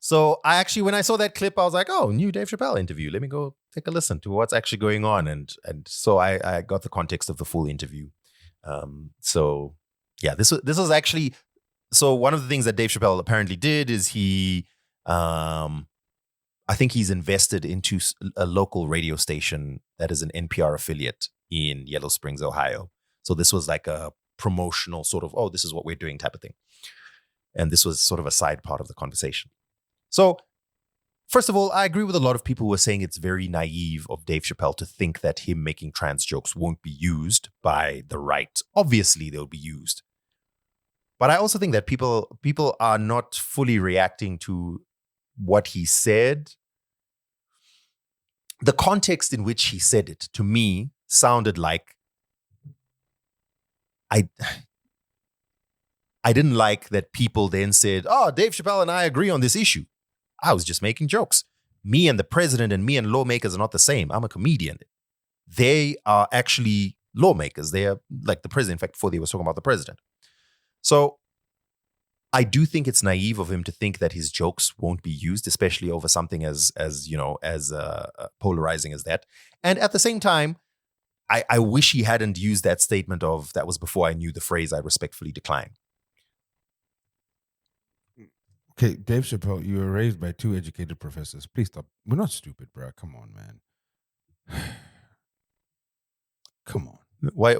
So I actually, when I saw that clip, I was like, oh, new Dave Chappelle interview. Let me go take a listen to what's actually going on. And so I got the context of the full interview. So yeah, this was actually, so one of the things that Dave Chappelle apparently did is he, I think he's invested into a local radio station that is an NPR affiliate in Yellow Springs, Ohio. So this was like a promotional sort of, oh, this is what we're doing type of thing. And this was sort of a side part of the conversation. So first of all, I agree with a lot of people who are saying it's very naive of Dave Chappelle to think that him making trans jokes won't be used by the right. Obviously, they'll be used. But I also think that people are not fully reacting to what he said. The context in which he said it, to me, sounded like I didn't like that people then said, oh, Dave Chappelle and I agree on this issue. I was just making jokes. Me and the president and me and lawmakers are not the same. I'm a comedian. They are actually lawmakers. They are like the president. In fact, before they were talking about the president. So I do think it's naive of him to think that his jokes won't be used, especially over something as polarizing as that. And at the same time, I wish he hadn't used that statement of that was before I knew the phrase I respectfully decline. Okay, Dave Chappelle, you were raised by two educated professors. Please stop. We're not stupid, bro. Come on, man. Come on. Why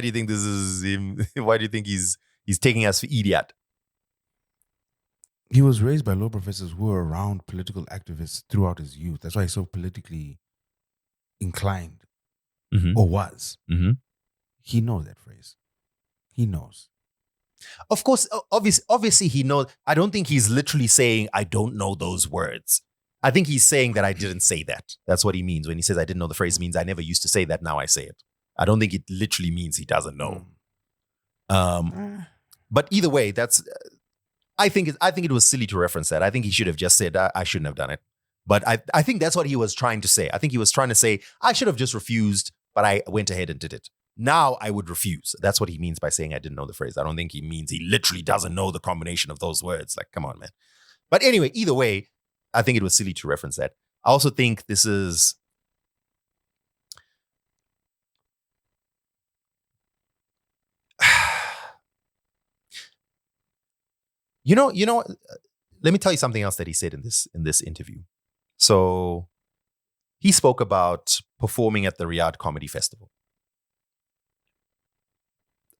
do you think this is him? Why do you think he's taking us for idiot? He was raised by law professors who were around political activists throughout his youth. That's why he's so politically inclined, or was. Mm-hmm. He knows that phrase. He knows. Of course, obviously he knows. I don't think he's literally saying, I don't know those words. I think he's saying that I didn't say that. That's what he means. When he says I didn't know the phrase, means I never used to say that, now I say it. I don't think it literally means he doesn't know. But either way, I think it was silly to reference that. I think he should have just said, I shouldn't have done it. But I think that's what he was trying to say. I think he was trying to say, I should have just refused, but I went ahead and did it. Now I would refuse. That's what he means by saying I didn't know the phrase. I don't think he means he literally doesn't know the combination of those words. Like, come on, man. But anyway, either way, I think it was silly to reference that. I also think this is... You know, let me tell you something else that he said in this interview. So he spoke about performing at the Riyadh Comedy Festival.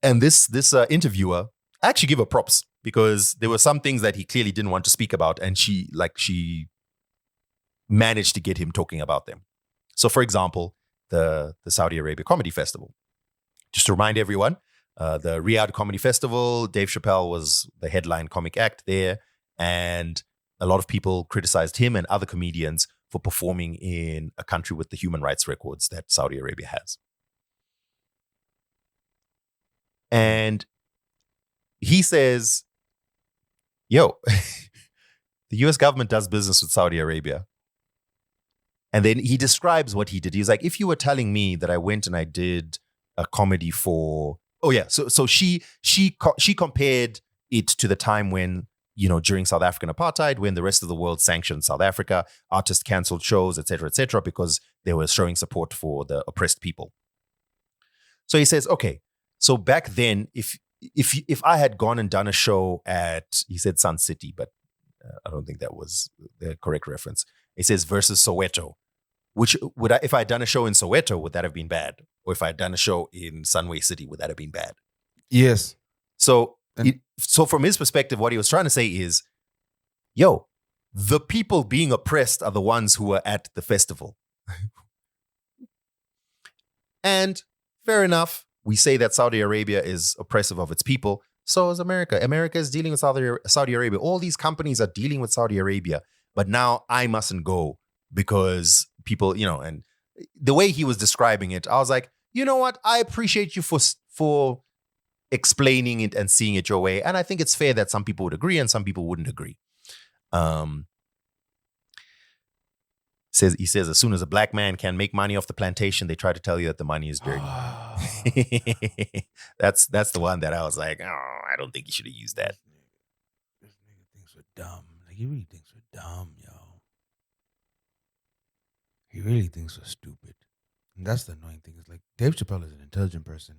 And this interviewer, I actually give her props because there were some things that he clearly didn't want to speak about, and she managed to get him talking about them. So, for example, the Saudi Arabia Comedy Festival. Just to remind everyone, the Riyadh Comedy Festival, Dave Chappelle was the headline comic act there, and a lot of people criticized him and other comedians for performing in a country with the human rights records that Saudi Arabia has. And he says, yo, the US government does business with Saudi Arabia. And then he describes what he did. He's like, if you were telling me that I went and I did a comedy for... Oh, yeah. So she compared it to the time when, during South African apartheid, when the rest of the world sanctioned South Africa, artists canceled shows, et cetera, because they were showing support for the oppressed people. So he says, okay, so back then, if I had gone and done a show at, he said Sun City, but I don't think that was the correct reference. It says versus Soweto. Which if I had done a show in Soweto, would that have been bad? Or if I had done a show in Sunway City, would that have been bad? Yes. So from his perspective, what he was trying to say is, yo, the people being oppressed are the ones who are at the festival. And fair enough, we say that Saudi Arabia is oppressive of its people. So is America. America is dealing with Saudi Arabia. All these companies are dealing with Saudi Arabia. But now I mustn't go because people, and the way he was describing it, I was like, you know what? I appreciate you for explaining it and seeing it your way. And I think it's fair that some people would agree and some people wouldn't agree. He says, as soon as a black man can make money off the plantation, they try to tell you that the money is dirty. That's the one that I was like, oh, I don't think you should have used that. This nigga thinks we're dumb. Like, he really thinks we're dumb, yo. He really thinks we're stupid. And that's the annoying thing. Is like Dave Chappelle is an intelligent person.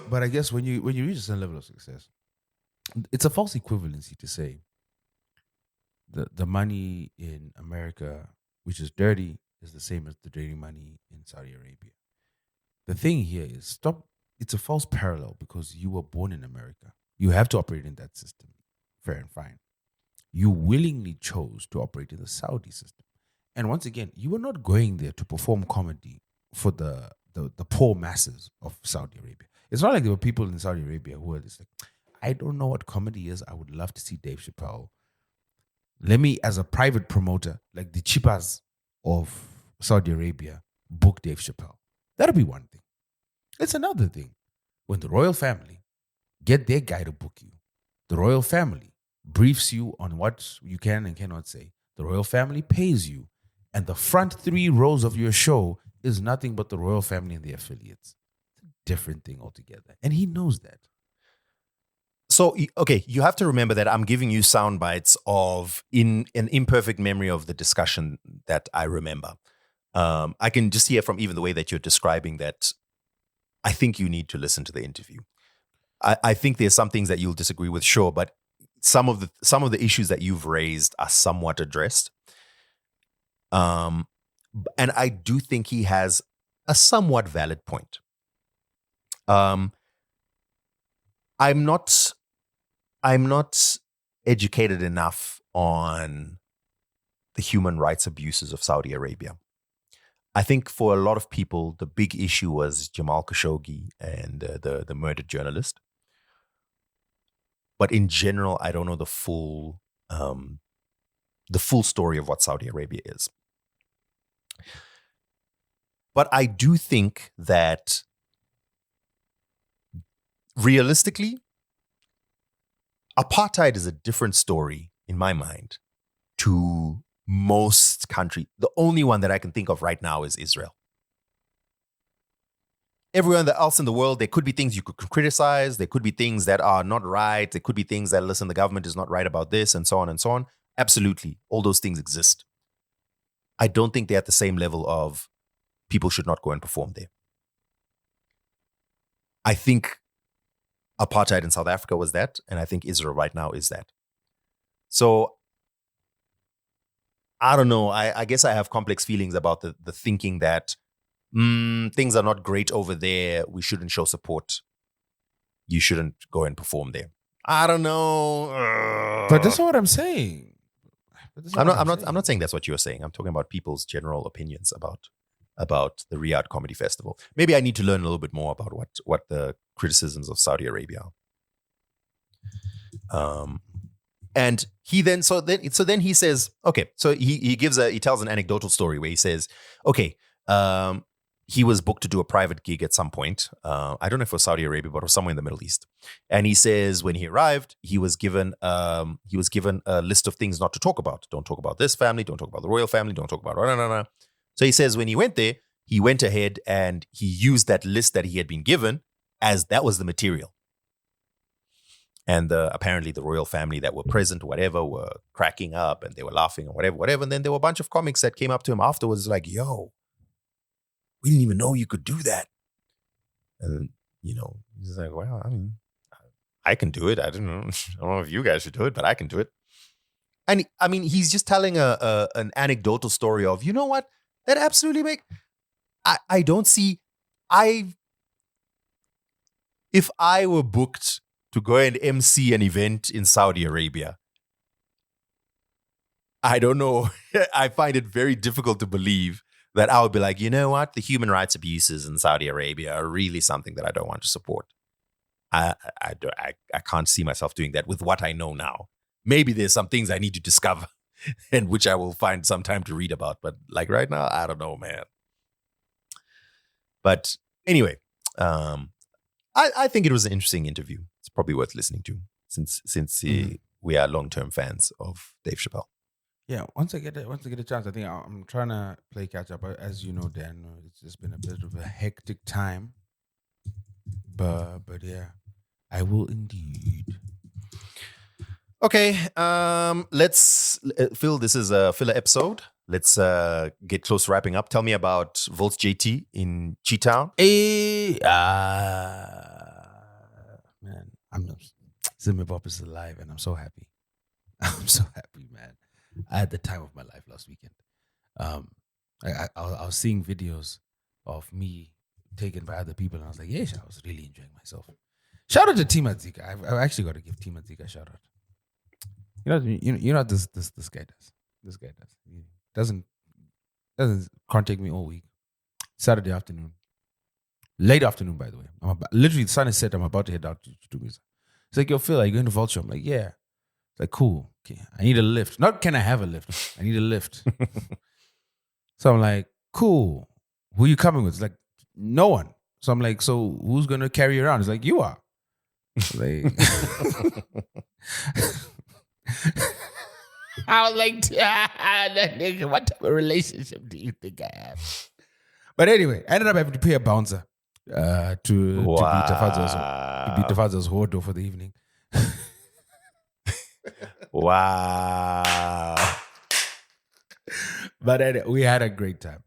But I guess when you reach a certain level of success, it's a false equivalency to say the money in America, which is dirty, is the same as the dirty money in Saudi Arabia. The thing here is stop. It's a false parallel because you were born in America. You have to operate in that system. Fair and fine. You willingly chose to operate in the Saudi system. And once again, you were not going there to perform comedy for the poor masses of Saudi Arabia. It's not like there were people in Saudi Arabia who were just like, I don't know what comedy is. I would love to see Dave Chappelle. Let me, as a private promoter, like the Chipas of Saudi Arabia, book Dave Chappelle. That'll be one thing. It's another thing when the royal family get their guy to book you. The royal family briefs you on what you can and cannot say. The royal family pays you. And the front 3 rows of your show is nothing but the royal family and the affiliates. It's a different thing altogether. And he knows that. So, okay, you have to remember that I'm giving you sound bites of in an imperfect memory of the discussion that I remember. I can just hear from even the way that you're describing that I think you need to listen to the interview. I think there's some things that you'll disagree with, sure, but some of the issues that you've raised are somewhat addressed. And I do think he has a somewhat valid point. I'm not educated enough on the human rights abuses of Saudi Arabia. I think for a lot of people, the big issue was Jamal Khashoggi and the murdered journalist. But in general, I don't know the full story of what Saudi Arabia is. But I do think that realistically, apartheid is a different story in my mind to most countries. The only one that I can think of right now is Israel. Everywhere else in the world, there could be things you could criticize. There could be things that are not right. There could be things that, listen, the government is not right about this and so on and so on. Absolutely. All those things exist. I don't think they're at the same level of people should not go and perform there. I think apartheid in South Africa was that, and I think Israel right now is that. So I don't know. I guess I have complex feelings about the thinking that things are not great over there. We shouldn't show support. You shouldn't go and perform there. I don't know. But that's not what I'm saying. I'm not saying that's what you're saying. I'm talking about people's general opinions about the Riyadh Comedy Festival. Maybe I need to learn a little bit more about what the criticisms of Saudi Arabia are. And he then he says, okay, so he tells an anecdotal story where he says, okay, he was booked to do a private gig at some point. I don't know if it was Saudi Arabia, but it was somewhere in the Middle East. And he says when he arrived, he was given a list of things not to talk about. Don't talk about this family. Don't talk about the royal family. Don't talk about no. So he says when he went there, he went ahead and he used that list that he had been given as that was the material. And apparently the royal family that were present, whatever, were cracking up and they were laughing or whatever. And then there were a bunch of comics that came up to him afterwards like, yo, we didn't even know you could do that. And, he's like, well, I mean, I can do it. I don't know if you guys should do it, but I can do it. And I mean, he's just telling an anecdotal story of, you know what? That absolutely I don't see, if I were booked to go and MC an event in Saudi Arabia, I don't know. I find it very difficult to believe that I would be like, you know what? The human rights abuses in Saudi Arabia are really something that I don't want to support. I can't see myself doing that with what I know now. Maybe there's some things I need to discover and which I will find some time to read about. But like right now, I don't know, man. But anyway, I think it was an interesting interview. It's probably worth listening to since we are long-term fans of Dave Chappelle. Yeah, once I get a chance, I think I'm trying to play catch up. As you know, Dan, it's just been a bit of a hectic time. But yeah, I will indeed. Okay, let's Phil. This is a filler episode. let's get close to wrapping up. Tell me about Volts JT in Chi-Town. Man, ZIMRA Bop is alive, and I'm so happy. I'm so happy, man. I had the time of my life last weekend. I was seeing videos of me taken by other people, and I was like, yes, I was really enjoying myself. Shout out to Tich Mataz. I've actually got to give Tich Mataz a shout out. You know what this guy does. This guy does. He can't take me all week. Saturday afternoon, late afternoon, by the way. Literally, the sun is set. I'm about to head out to do music. It's like, yo, Phil, are you going to Vulture? I'm like, yeah. It's like, cool. Okay, I need a lift. Not can I have a lift? I need a lift. So I'm like, cool. Who are you coming with? It's like, no one. So I'm like, so who's going to carry you around? It's like, you are. Like, I was like, nigga, what type of relationship do you think I have? But anyway, I ended up having to pay a bouncer to beat Tafadzo's Hordo for the evening. Wow. But anyway, we had a great time.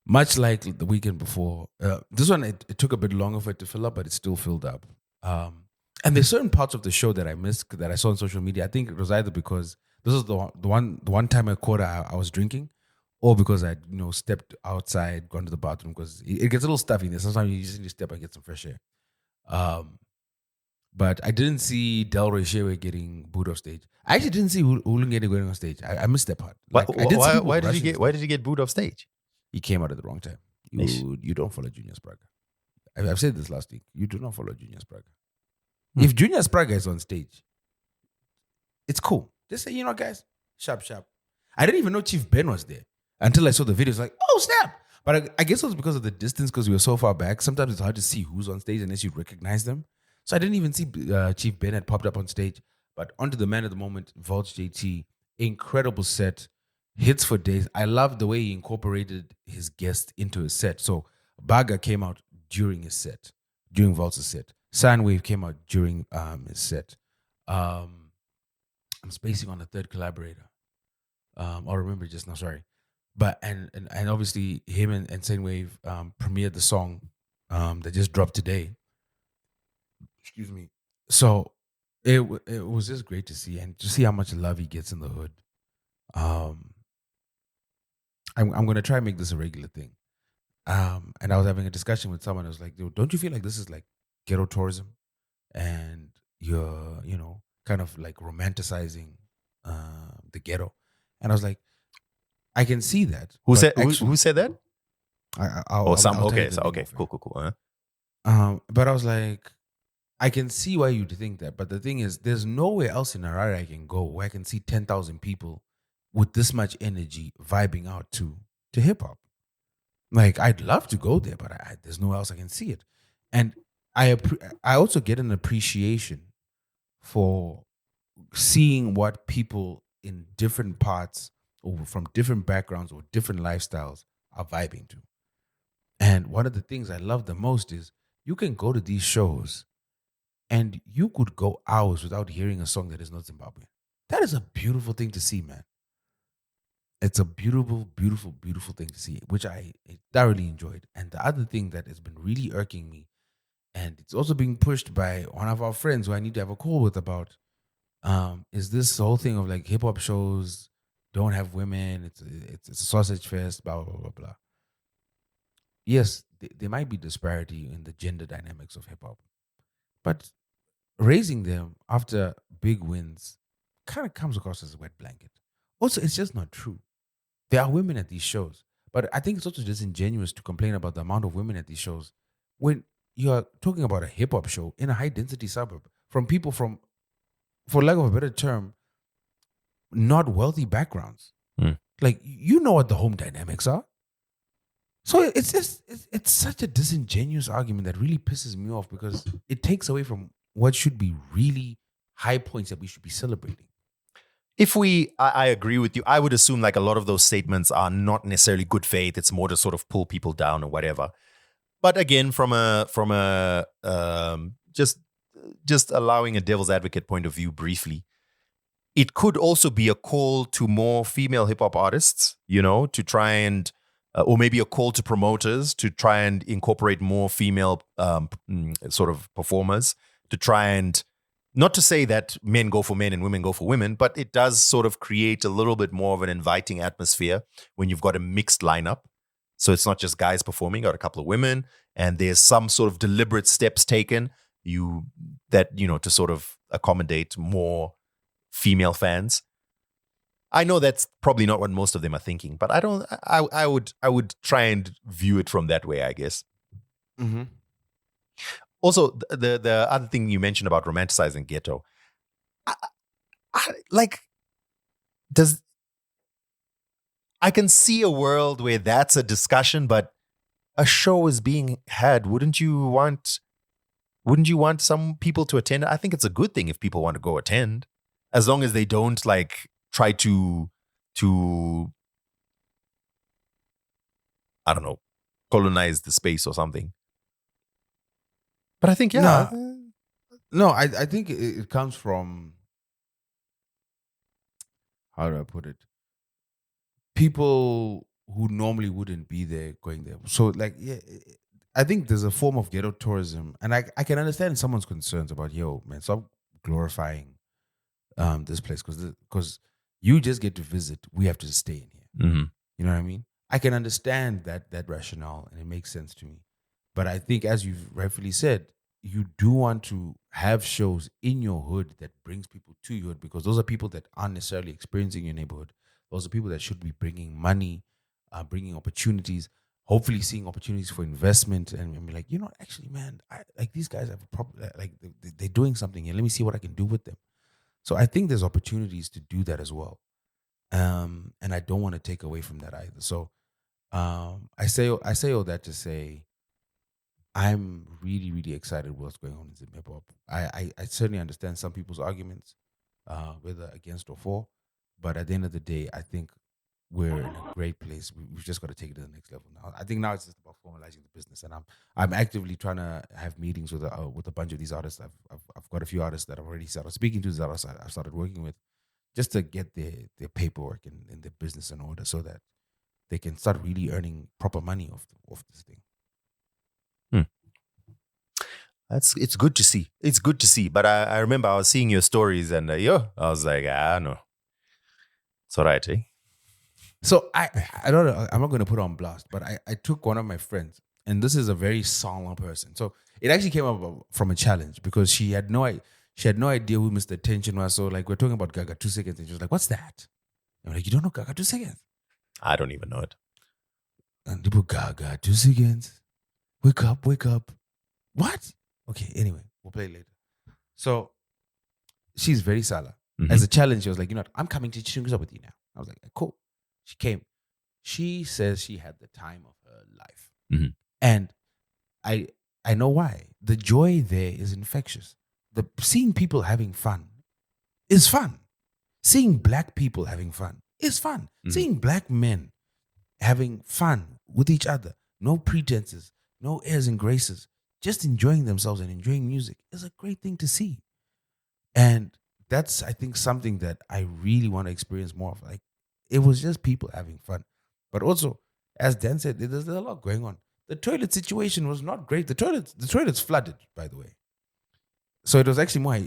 Much like the weekend before, this one, it took a bit longer for it to fill up, but it still filled up. And there's certain parts of the show that I missed that I saw on social media. I think it was either because this was the one time a quarter I was drinking, or because I stepped outside, gone to the bathroom, because it gets a little stuffy in there. Sometimes you just need to step and get some fresh air. But I didn't see Delroy Shewe getting booed off stage. I actually didn't see Ulungeni going on stage. I missed that part. Why did he get booed off stage? He came out at the wrong time. You don't follow Junior Spraga. I've said this last week. You do not follow Junior Spraga. If Junior Spraga is on stage, it's cool. Just say, guys, sharp. I didn't even know Chief Ben was there until I saw the videos. Like, oh, snap. But I guess it was because of the distance, because we were so far back. Sometimes it's hard to see who's on stage unless you recognize them. So I didn't even see Chief Ben had popped up on stage. But onto the man of the moment, Volts JT. Incredible set. Hits for days. I love the way he incorporated his guest into his set. So Baga came out during his set, during Volts' set. Soundwave came out during his set. I'm spacing on the third collaborator. I'll remember just now, sorry. But and obviously him and Soundwave premiered the song that just dropped today. Excuse me. So it was just great to see, and to see how much love he gets in the hood. I'm gonna try and make this a regular thing. And I was having a discussion with someone who was like, don't you feel like this is like ghetto tourism, and you're kind of like romanticizing the ghetto? And I was like, I can see that. Who said that? Cool. But I was like, I can see why you'd think that, but the thing is, there's nowhere else in Harare I can go where I can see 10,000 people with this much energy vibing out to hip hop. Like, I'd love to go there, but there's nowhere else I can see it. And I also get an appreciation for seeing what people in different parts or from different backgrounds or different lifestyles are vibing to. And one of the things I love the most is you can go to these shows and you could go hours without hearing a song that is not Zimbabwean. That is a beautiful thing to see, man. It's a beautiful, beautiful, beautiful thing to see, which I thoroughly enjoyed. And the other thing that has been really irking me, and it's also being pushed by one of our friends who I need to have a call with about, is this whole thing of like hip hop shows don't have women. It's a sausage fest, blah, blah, blah, blah. Yes, there might be disparity in the gender dynamics of hip hop, but raising them after big wins kind of comes across as a wet blanket. Also, it's just not true. There are women at these shows, but I think it's also disingenuous to complain about the amount of women at these shows when you are talking about a hip hop show in a high density suburb from people from, for lack of a better term, not wealthy backgrounds. Like, you know what the home dynamics are. So it's such a disingenuous argument that really pisses me off, because it takes away from what should be really high points that we should be celebrating. I agree with you. I would assume like a lot of those statements are not necessarily good faith. It's more to sort of pull people down or whatever. But again, from a just allowing a devil's advocate point of view briefly, it could also be a call to more female hip hop artists, to try and, or maybe a call to promoters to try and incorporate more female sort of performers, to try and, not to say that men go for men and women go for women, but it does sort of create a little bit more of an inviting atmosphere when you've got a mixed lineup. So it's not just guys performing, got a couple of women, and there's some sort of deliberate steps taken to sort of accommodate more female fans. I know that's probably not what most of them are thinking, but I would try and view it from that way, I guess. Mm-hmm. Also, the other thing you mentioned about romanticizing ghetto, I can see a world where that's a discussion, but a show is being had. Wouldn't you want some people to attend? I think it's a good thing if people want to go attend, as long as they don't try to I don't know, colonize the space or something. But I think, yeah. No, I think it comes from, how do I put it? People who normally wouldn't be there going there. So I think there's a form of ghetto tourism, and I can understand someone's concerns about, man, stop glorifying this place because you just get to visit. We have to stay in here. Mm-hmm. You know what I mean? I can understand that rationale, and it makes sense to me. But I think, as you've rightfully said, you do want to have shows in your hood that brings people to your hood, because those are people that aren't necessarily experiencing your neighborhood. Those are people that should be bringing money, bringing opportunities, hopefully seeing opportunities for investment, and be like, actually, man, these guys have a problem. They're doing something here. Let me see what I can do with them. So I think there's opportunities to do that as well. And I don't want to take away from that either. So I say all that to say, I'm really, really excited with what's going on in Zim hip hop. I certainly understand some people's arguments, whether against or for, but at the end of the day, I think we're in a great place. We've just got to take it to the next level now. I think now it's just about formalizing the business, and I'm actively trying to have meetings with a bunch of these artists. I've got a few artists that I've already started speaking to, that I've started working with, just to get their paperwork and their business in order, so that they can start really earning proper money off this thing. It's good to see. It's good to see. But I remember I was seeing your stories, and I was like, no, it's all right, eh? So I don't know. I'm not going to put on blast, but I took one of my friends, and this is a very solemn person. So it actually came up from a challenge, because she had no idea who Mr. Attention was. So we're talking about Gaga 2 seconds, and she was like, "What's that?" I'm like, "You don't know Gaga 2 seconds?" I don't even know it. And people, Gaga 2 seconds. Wake up. What? Okay, anyway, we'll play later. So she's very Sala. Mm-hmm. As a challenge, she was like, I'm coming to Chingza with you now. I was like, cool. She came. She says she had the time of her life. Mm-hmm. And I know why. The joy there is infectious. Seeing people having fun is fun. Seeing black people having fun is fun. Mm-hmm. Seeing black men having fun with each other, no pretenses, no airs and graces, just enjoying themselves and enjoying music is a great thing to see. And that's, I think, something that I really want to experience more of. It was just people having fun. But also, as Dan said, there's a lot going on. The toilet situation was not great. The toilets flooded, by the way. So it was actually more, I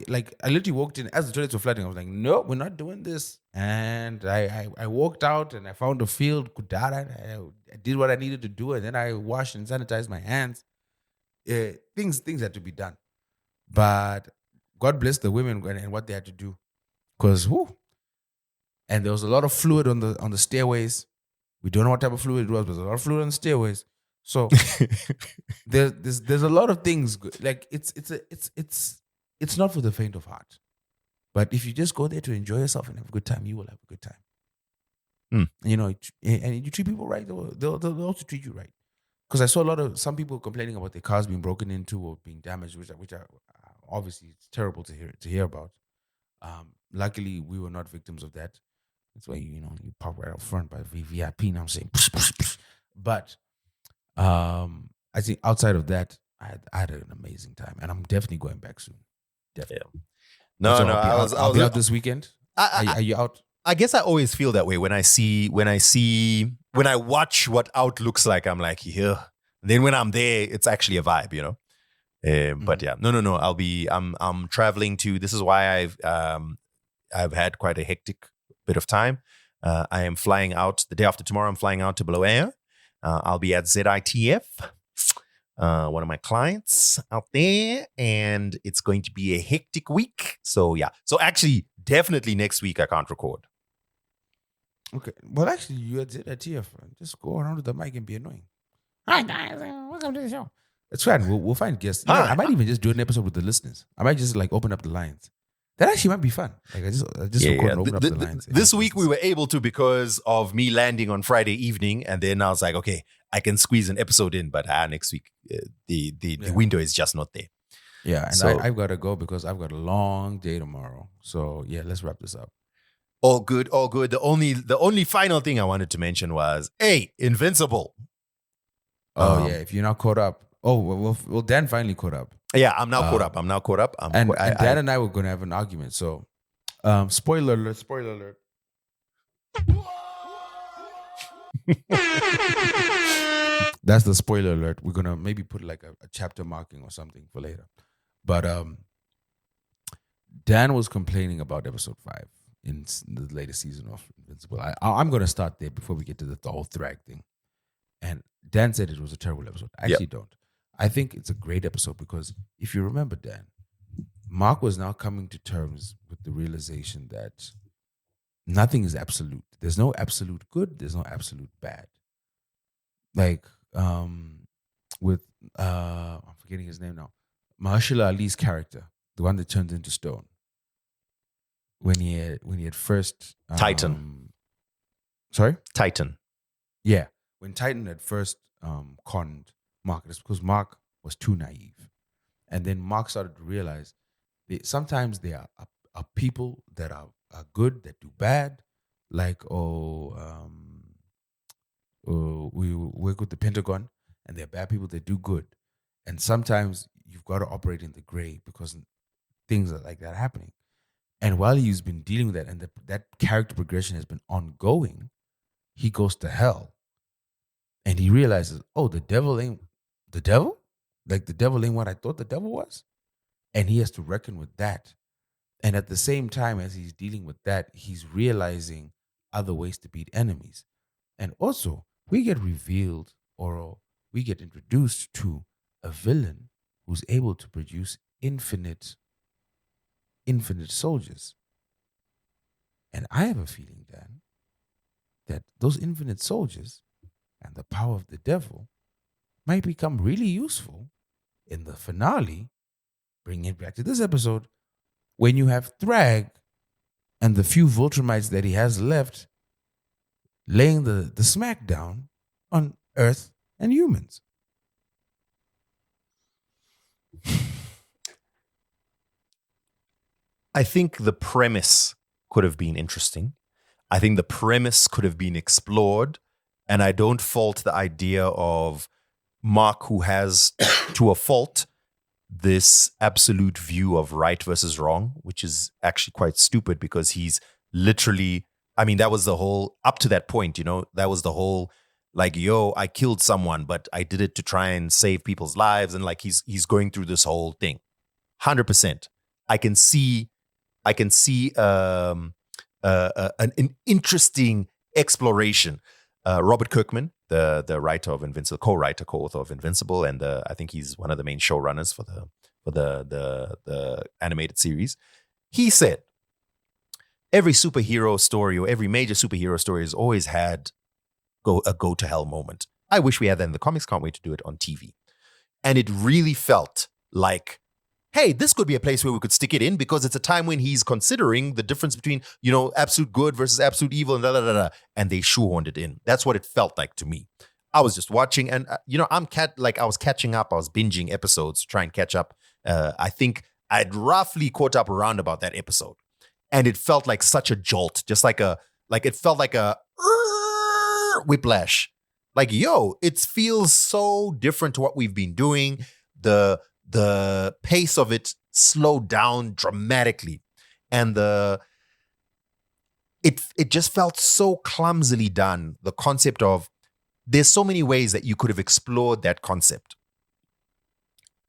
literally walked in as the toilets were flooding. I was like, no, we're not doing this. And I walked out and I found a field, Kudara. I did what I needed to do, and then I washed and sanitized my hands. Things had to be done. But God bless the women and what they had to do. Because, and there was a lot of fluid on the stairways. We don't know what type of fluid it was, but there's a lot of fluid on the stairways. So there's a lot of things. It's not for the faint of heart. But if you just go there to enjoy yourself and have a good time, you will have a good time. Mm. And you treat people right, they'll also treat you right. Because I saw some people complaining about their cars being broken into or being damaged, which are obviously it's terrible to hear about. Luckily, we were not victims of that. That's why you park right up front by VIP. Now I'm saying, but I think outside of that, I had an amazing time, and I'm definitely going back soon. Definitely. Yeah. No, I'll be out this weekend. Are you out? I guess I always feel that way when I watch what out looks like. I'm like, yeah. Then when I'm there, it's actually a vibe, you know. But yeah, no. I'm traveling to. This is why I've had quite a hectic bit of time. I am flying out the day after tomorrow. I'm flying out to Bulawayo. I'll be at ZITF, one of my clients out there, and it's going to be a hectic week. So yeah. So actually, definitely next week I can't record. Okay. Well, actually, you at ZITF. Just go around with the mic and be annoying. Hi guys, welcome to the show. That's fine. We'll find guests. You know, I might even just do an episode with the listeners. I might just like open up the lines. That actually might be fun. Like I just record and open up the lines. This week we were able to because of me landing on Friday evening, and then I was like, okay, I can squeeze an episode in, but next week the window is just not there. Yeah, and so, I've got to go because I've got a long day tomorrow. So yeah, let's wrap this up. All good. The only final thing I wanted to mention was, hey, Invincible. Oh yeah, if you're not caught up. Oh well, Dan finally caught up. Yeah, I'm now caught up. And Dan and I were going to have an argument. So, spoiler alert. That's the spoiler alert. We're going to maybe put like a chapter marking or something for later. But Dan was complaining about episode 5 in the latest season of Invincible. I'm going to start there before we get to the whole Thrag thing. And Dan said it was a terrible episode. I actually don't. I think it's a great episode because if you remember, Dan, Mark was now coming to terms with the realization that nothing is absolute. There's no absolute good. There's no absolute bad. Like with I'm forgetting his name now. Mahershala Ali's character, the one that turns into stone. When he had first Titan. Sorry? Titan. Yeah. When Titan had first conned Mark, it's because Mark was too naive. And then Mark started to realize that sometimes there are people that are good, that do bad. Like, we work with the Pentagon, and there are bad people that do good. And sometimes you've got to operate in the gray because things are like that happening. And while he's been dealing with that, and that character progression has been ongoing, he goes to hell. And he realizes, oh, the devil ain't the devil? Like the devil ain't what I thought the devil was? And he has to reckon with that. And at the same time as he's dealing with that, he's realizing other ways to beat enemies. And also, we get revealed or we get introduced to a villain who's able to produce infinite soldiers. And I have a feeling, Dan, that those infinite soldiers and the power of the devil might become really useful in the finale, bringing it back to this episode, when you have Thrag and the few Voltrumites that he has left laying the smackdown on Earth and humans. I think the premise could have been interesting. I think the premise could have been explored. And I don't fault the idea of Mark, who has, to a fault, this absolute view of right versus wrong, which is actually quite stupid because he's literally, I mean, that was the whole, up to that point, you know, that was the whole, like, yo, I killed someone, but I did it to try and save people's lives. And like, he's going through this whole thing. 100%. I can see an interesting exploration. Robert Kirkman, the writer of Invincible, co-author of Invincible, and I think he's one of the main showrunners for the animated series. He said every superhero story or every major superhero story has always had a go to hell moment. I wish we had that in the comics. Can't wait to do it on TV. And it really felt like, hey, this could be a place where we could stick it in because it's a time when he's considering the difference between, you know, absolute good versus absolute evil and da da da da. And they shoehorned it in. That's what it felt like to me. I was just watching, and you know, I was catching up. I was binging episodes to try and catch up. I think I'd roughly caught up around about that episode, and it felt like such a jolt, just like it felt like a whiplash. Like, yo, it feels so different to what we've been doing. The pace of it slowed down dramatically. And the it just felt so clumsily done. The concept of there's so many ways that you could have explored that concept.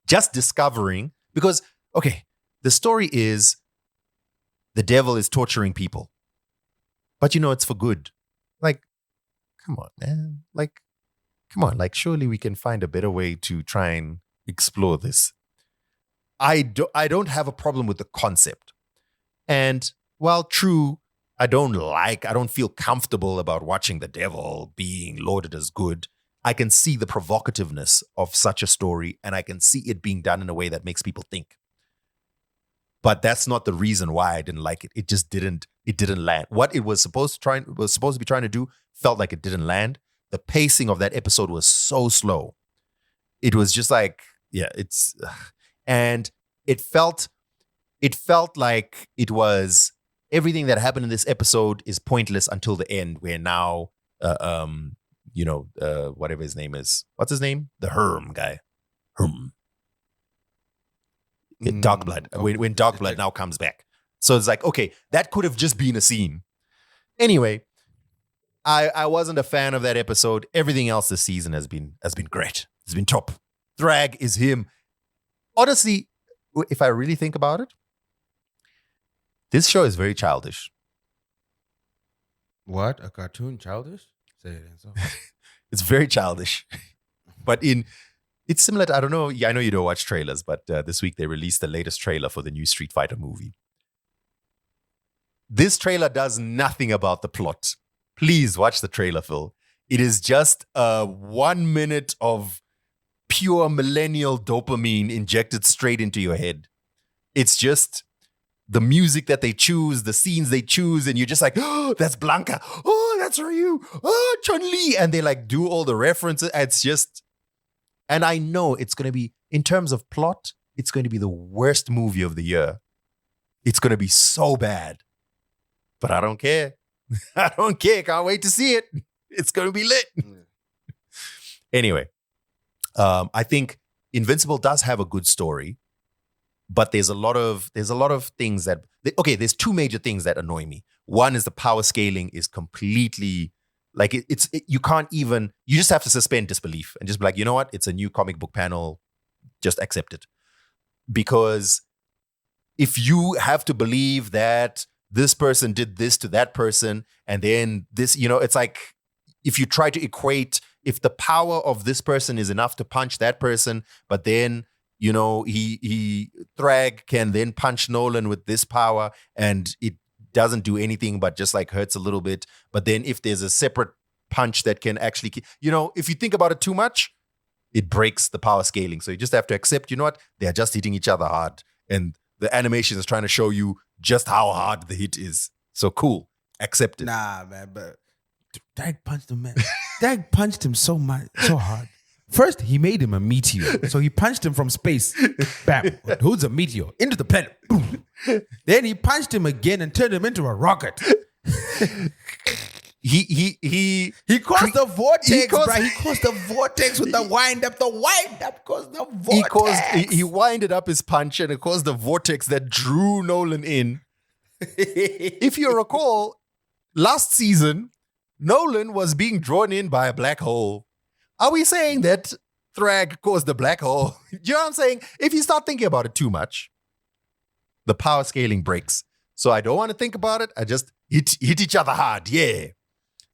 Just discovering, because, okay, the story is the devil is torturing people, but it's for good. Like, come on, man. Like, come on. Like, surely we can find a better way to try and explore this. I don't have a problem with the concept. And while true, I don't feel comfortable about watching the devil being lauded as good. I can see the provocativeness of such a story, and I can see it being done in a way that makes people think. But that's not the reason why I didn't like it. It just didn't land. What it was supposed to be trying to do felt like it didn't land. The pacing of that episode was so slow. It was just like, and it felt like it was everything that happened in this episode is pointless until the end, where now, whatever his name is. What's his name? The Herm guy. Herm. Dark Blood. Okay. When Dark Blood now comes back. So it's like, okay, that could have just been a scene. Anyway, I wasn't a fan of that episode. Everything else this season has been great. It's been top. Thrag is him. Honestly, if I really think about it, this show is very childish. What? A cartoon childish? Say it again. So. It's very childish. But it's similar to, I don't know, I know you don't watch trailers, but this week they released the latest trailer for the new Street Fighter movie. This trailer does nothing about the plot. Please watch the trailer, Phil. It is just 1 minute of pure millennial dopamine injected straight into your head. It's just the music that they choose, the scenes they choose, and you're just like, oh, that's Blanca. Oh, that's Ryu. Oh, Chun-Li. And they like do all the references. It's just, and I know it's going to be, in terms of plot, it's going to be the worst movie of the year. It's going to be so bad. But I don't care. I don't care. Can't wait to see it. It's going to be lit. Anyway, I think Invincible does have a good story, but there's a lot of things that, there's two major things that annoy me. One is the power scaling is completely, like you can't even, you just have to suspend disbelief and just be like, you know what? It's a new comic book panel. Just accept it. Because if you have to believe that this person did this to that person, and then this, it's like, if you try to equate, if the power of this person is enough to punch that person, but then, he Thrag can then punch Nolan with this power and it doesn't do anything but just like hurts a little bit. But then if there's a separate punch that can actually, if you think about it too much, it breaks the power scaling. So you just have to accept, they're just hitting each other hard. And the animation is trying to show you just how hard the hit is. So cool. Accept it. Nah, man, but Dag punched him, man. Dag punched him so much, so hard. First, he made him a meteor. So he punched him from space. Bam. Who's a meteor? Into the planet. Boom. Then he punched him again and turned him into a rocket. He caused the vortex, bro. He caused the vortex with the wind up. The wind up caused the vortex. He winded up his punch and it caused the vortex that drew Nolan in. If you recall, last season, Nolan was being drawn in by a black hole. Are we saying that Thrag caused the black hole? You know what I'm saying? If you start thinking about it too much, the power scaling breaks. So I don't want to think about it. I just hit each other hard. Yeah.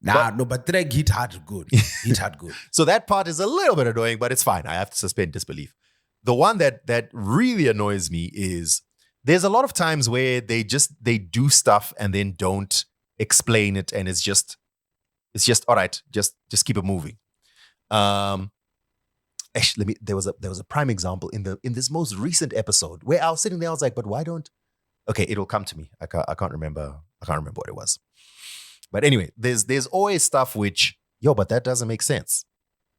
But Thrag hit hard good. Hit hard good. So that part is a little bit annoying, but it's fine. I have to suspend disbelief. The one that really annoys me is there's a lot of times where they do stuff and then don't explain it, and it's just all right. Just keep it moving. Actually, there was a prime example in this most recent episode where I was sitting there. I was like, but why don't? Okay, it'll come to me. I can't remember what it was. But anyway, there's always stuff which, but that doesn't make sense.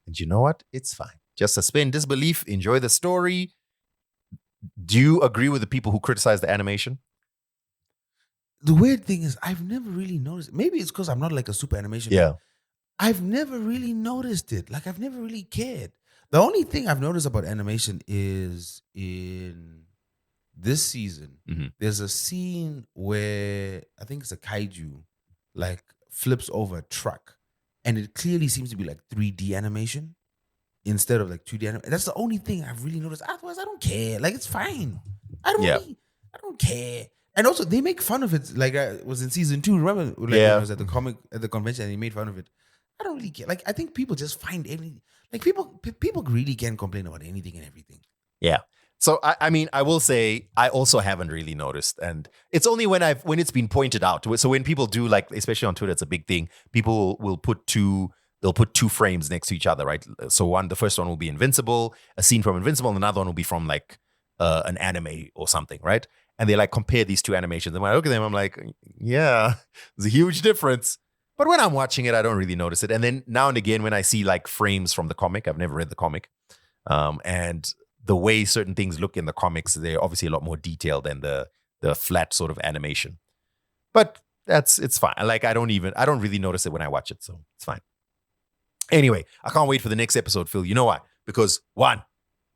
And you know what? It's fine. Just suspend disbelief. Enjoy the story. Do you agree with the people who criticize the animation? The weird thing is, I've never really noticed. Maybe it's because I'm not like a super animation. Yeah. I've never really noticed it. Like, I've never really cared. The only thing I've noticed about animation is in this season, there's a scene where I think it's a kaiju, like flips over a truck, and it clearly seems to be like 3D animation instead of like 2D animation. That's the only thing I've really noticed. Otherwise, I don't care. Like, it's fine. I don't care. And also, they make fun of it. Like, it was in season 2. Remember, like, when I was at the convention, and they made fun of it. I don't really care. Like, I think people just find anything. Like, people really can complain about anything and everything. Yeah. So I mean, I will say I also haven't really noticed, and it's only when it's been pointed out. So when people do, like, especially on Twitter, it's a big thing. People will put two frames next to each other, right? So the first one will be Invincible, a scene from Invincible, and another one will be from like an anime or something, right? And they like compare these two animations. And when I look at them, I'm like, yeah, there's a huge difference. But when I'm watching it, I don't really notice it. And then now and again, when I see like frames from the comic, I've never read the comic, and the way certain things look in the comics, they're obviously a lot more detailed than the flat sort of animation. But it's fine. Like, I don't really notice it when I watch it, so it's fine. Anyway, I can't wait for the next episode, Phil. You know why? Because one,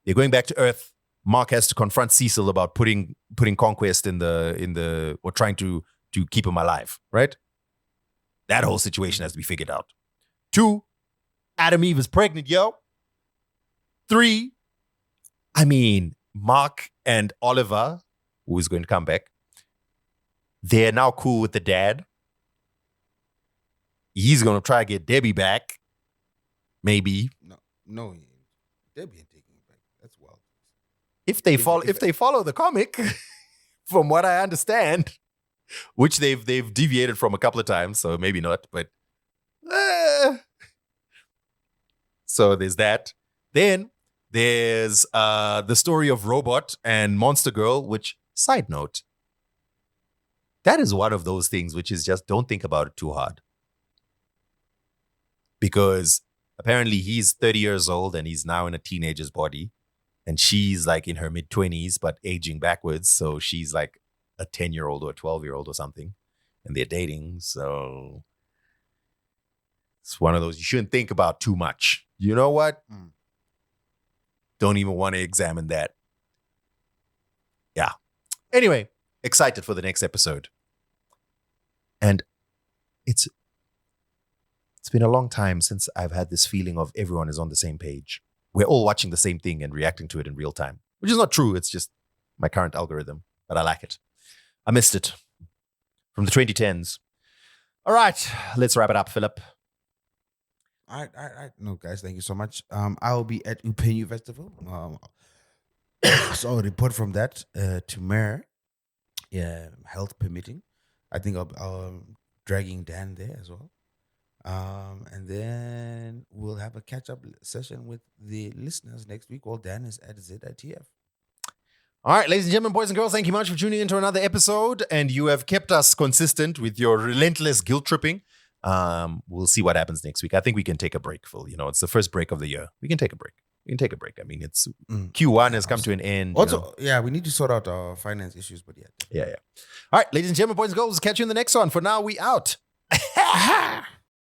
they're going back to Earth. Mark has to confront Cecil about putting Conquest in the or trying to keep him alive, right? That whole situation has to be figured out. 2, Adam Eve is pregnant, yo. 3, I mean, Mark and Oliver, who is going to come back, they're now cool with the dad. He's going to try to get Debbie back. Maybe. No, Debbie ain't taking it back. That's wild. If they follow the comic, from what I understand, which they've deviated from a couple of times, so maybe not, but so there's that. Then there's the story of Robot and Monster Girl, which, side note, that is one of those things which is just, don't think about it too hard. Because apparently he's 30 years old and he's now in a teenager's body. And she's like in her mid-20s, but aging backwards. So she's like a 10-year-old or a 12-year-old or something. And they're dating. So it's one of those you shouldn't think about too much. You know what? Don't even want to examine that. Yeah. Anyway, excited for the next episode. And it's been a long time since I've had this feeling of everyone is on the same page. We're all watching the same thing and reacting to it in real time, which is not true. It's just my current algorithm, but I like it. I missed it from the 2010s. All right, let's wrap it up, Philip. All right. No, guys, thank you so much. I'll be at Upenyu Festival. So a report from that to Mayor, health permitting. I think I'll dragging Dan there as well. And then we'll have a catch-up session with the listeners next week while Dan is at ZITF. All right, ladies and gentlemen, boys and girls, thank you much for tuning into another episode. And you have kept us consistent with your relentless guilt tripping. We'll see what happens next week. I think we can take a break, Phil. You know, it's the first break of the year. We can take a break. I mean, it's Q1 has come to an end. Also, we need to sort out our finance issues, but yeah. Yeah. All right, ladies and gentlemen, boys and girls, catch you in the next one. For now, we out.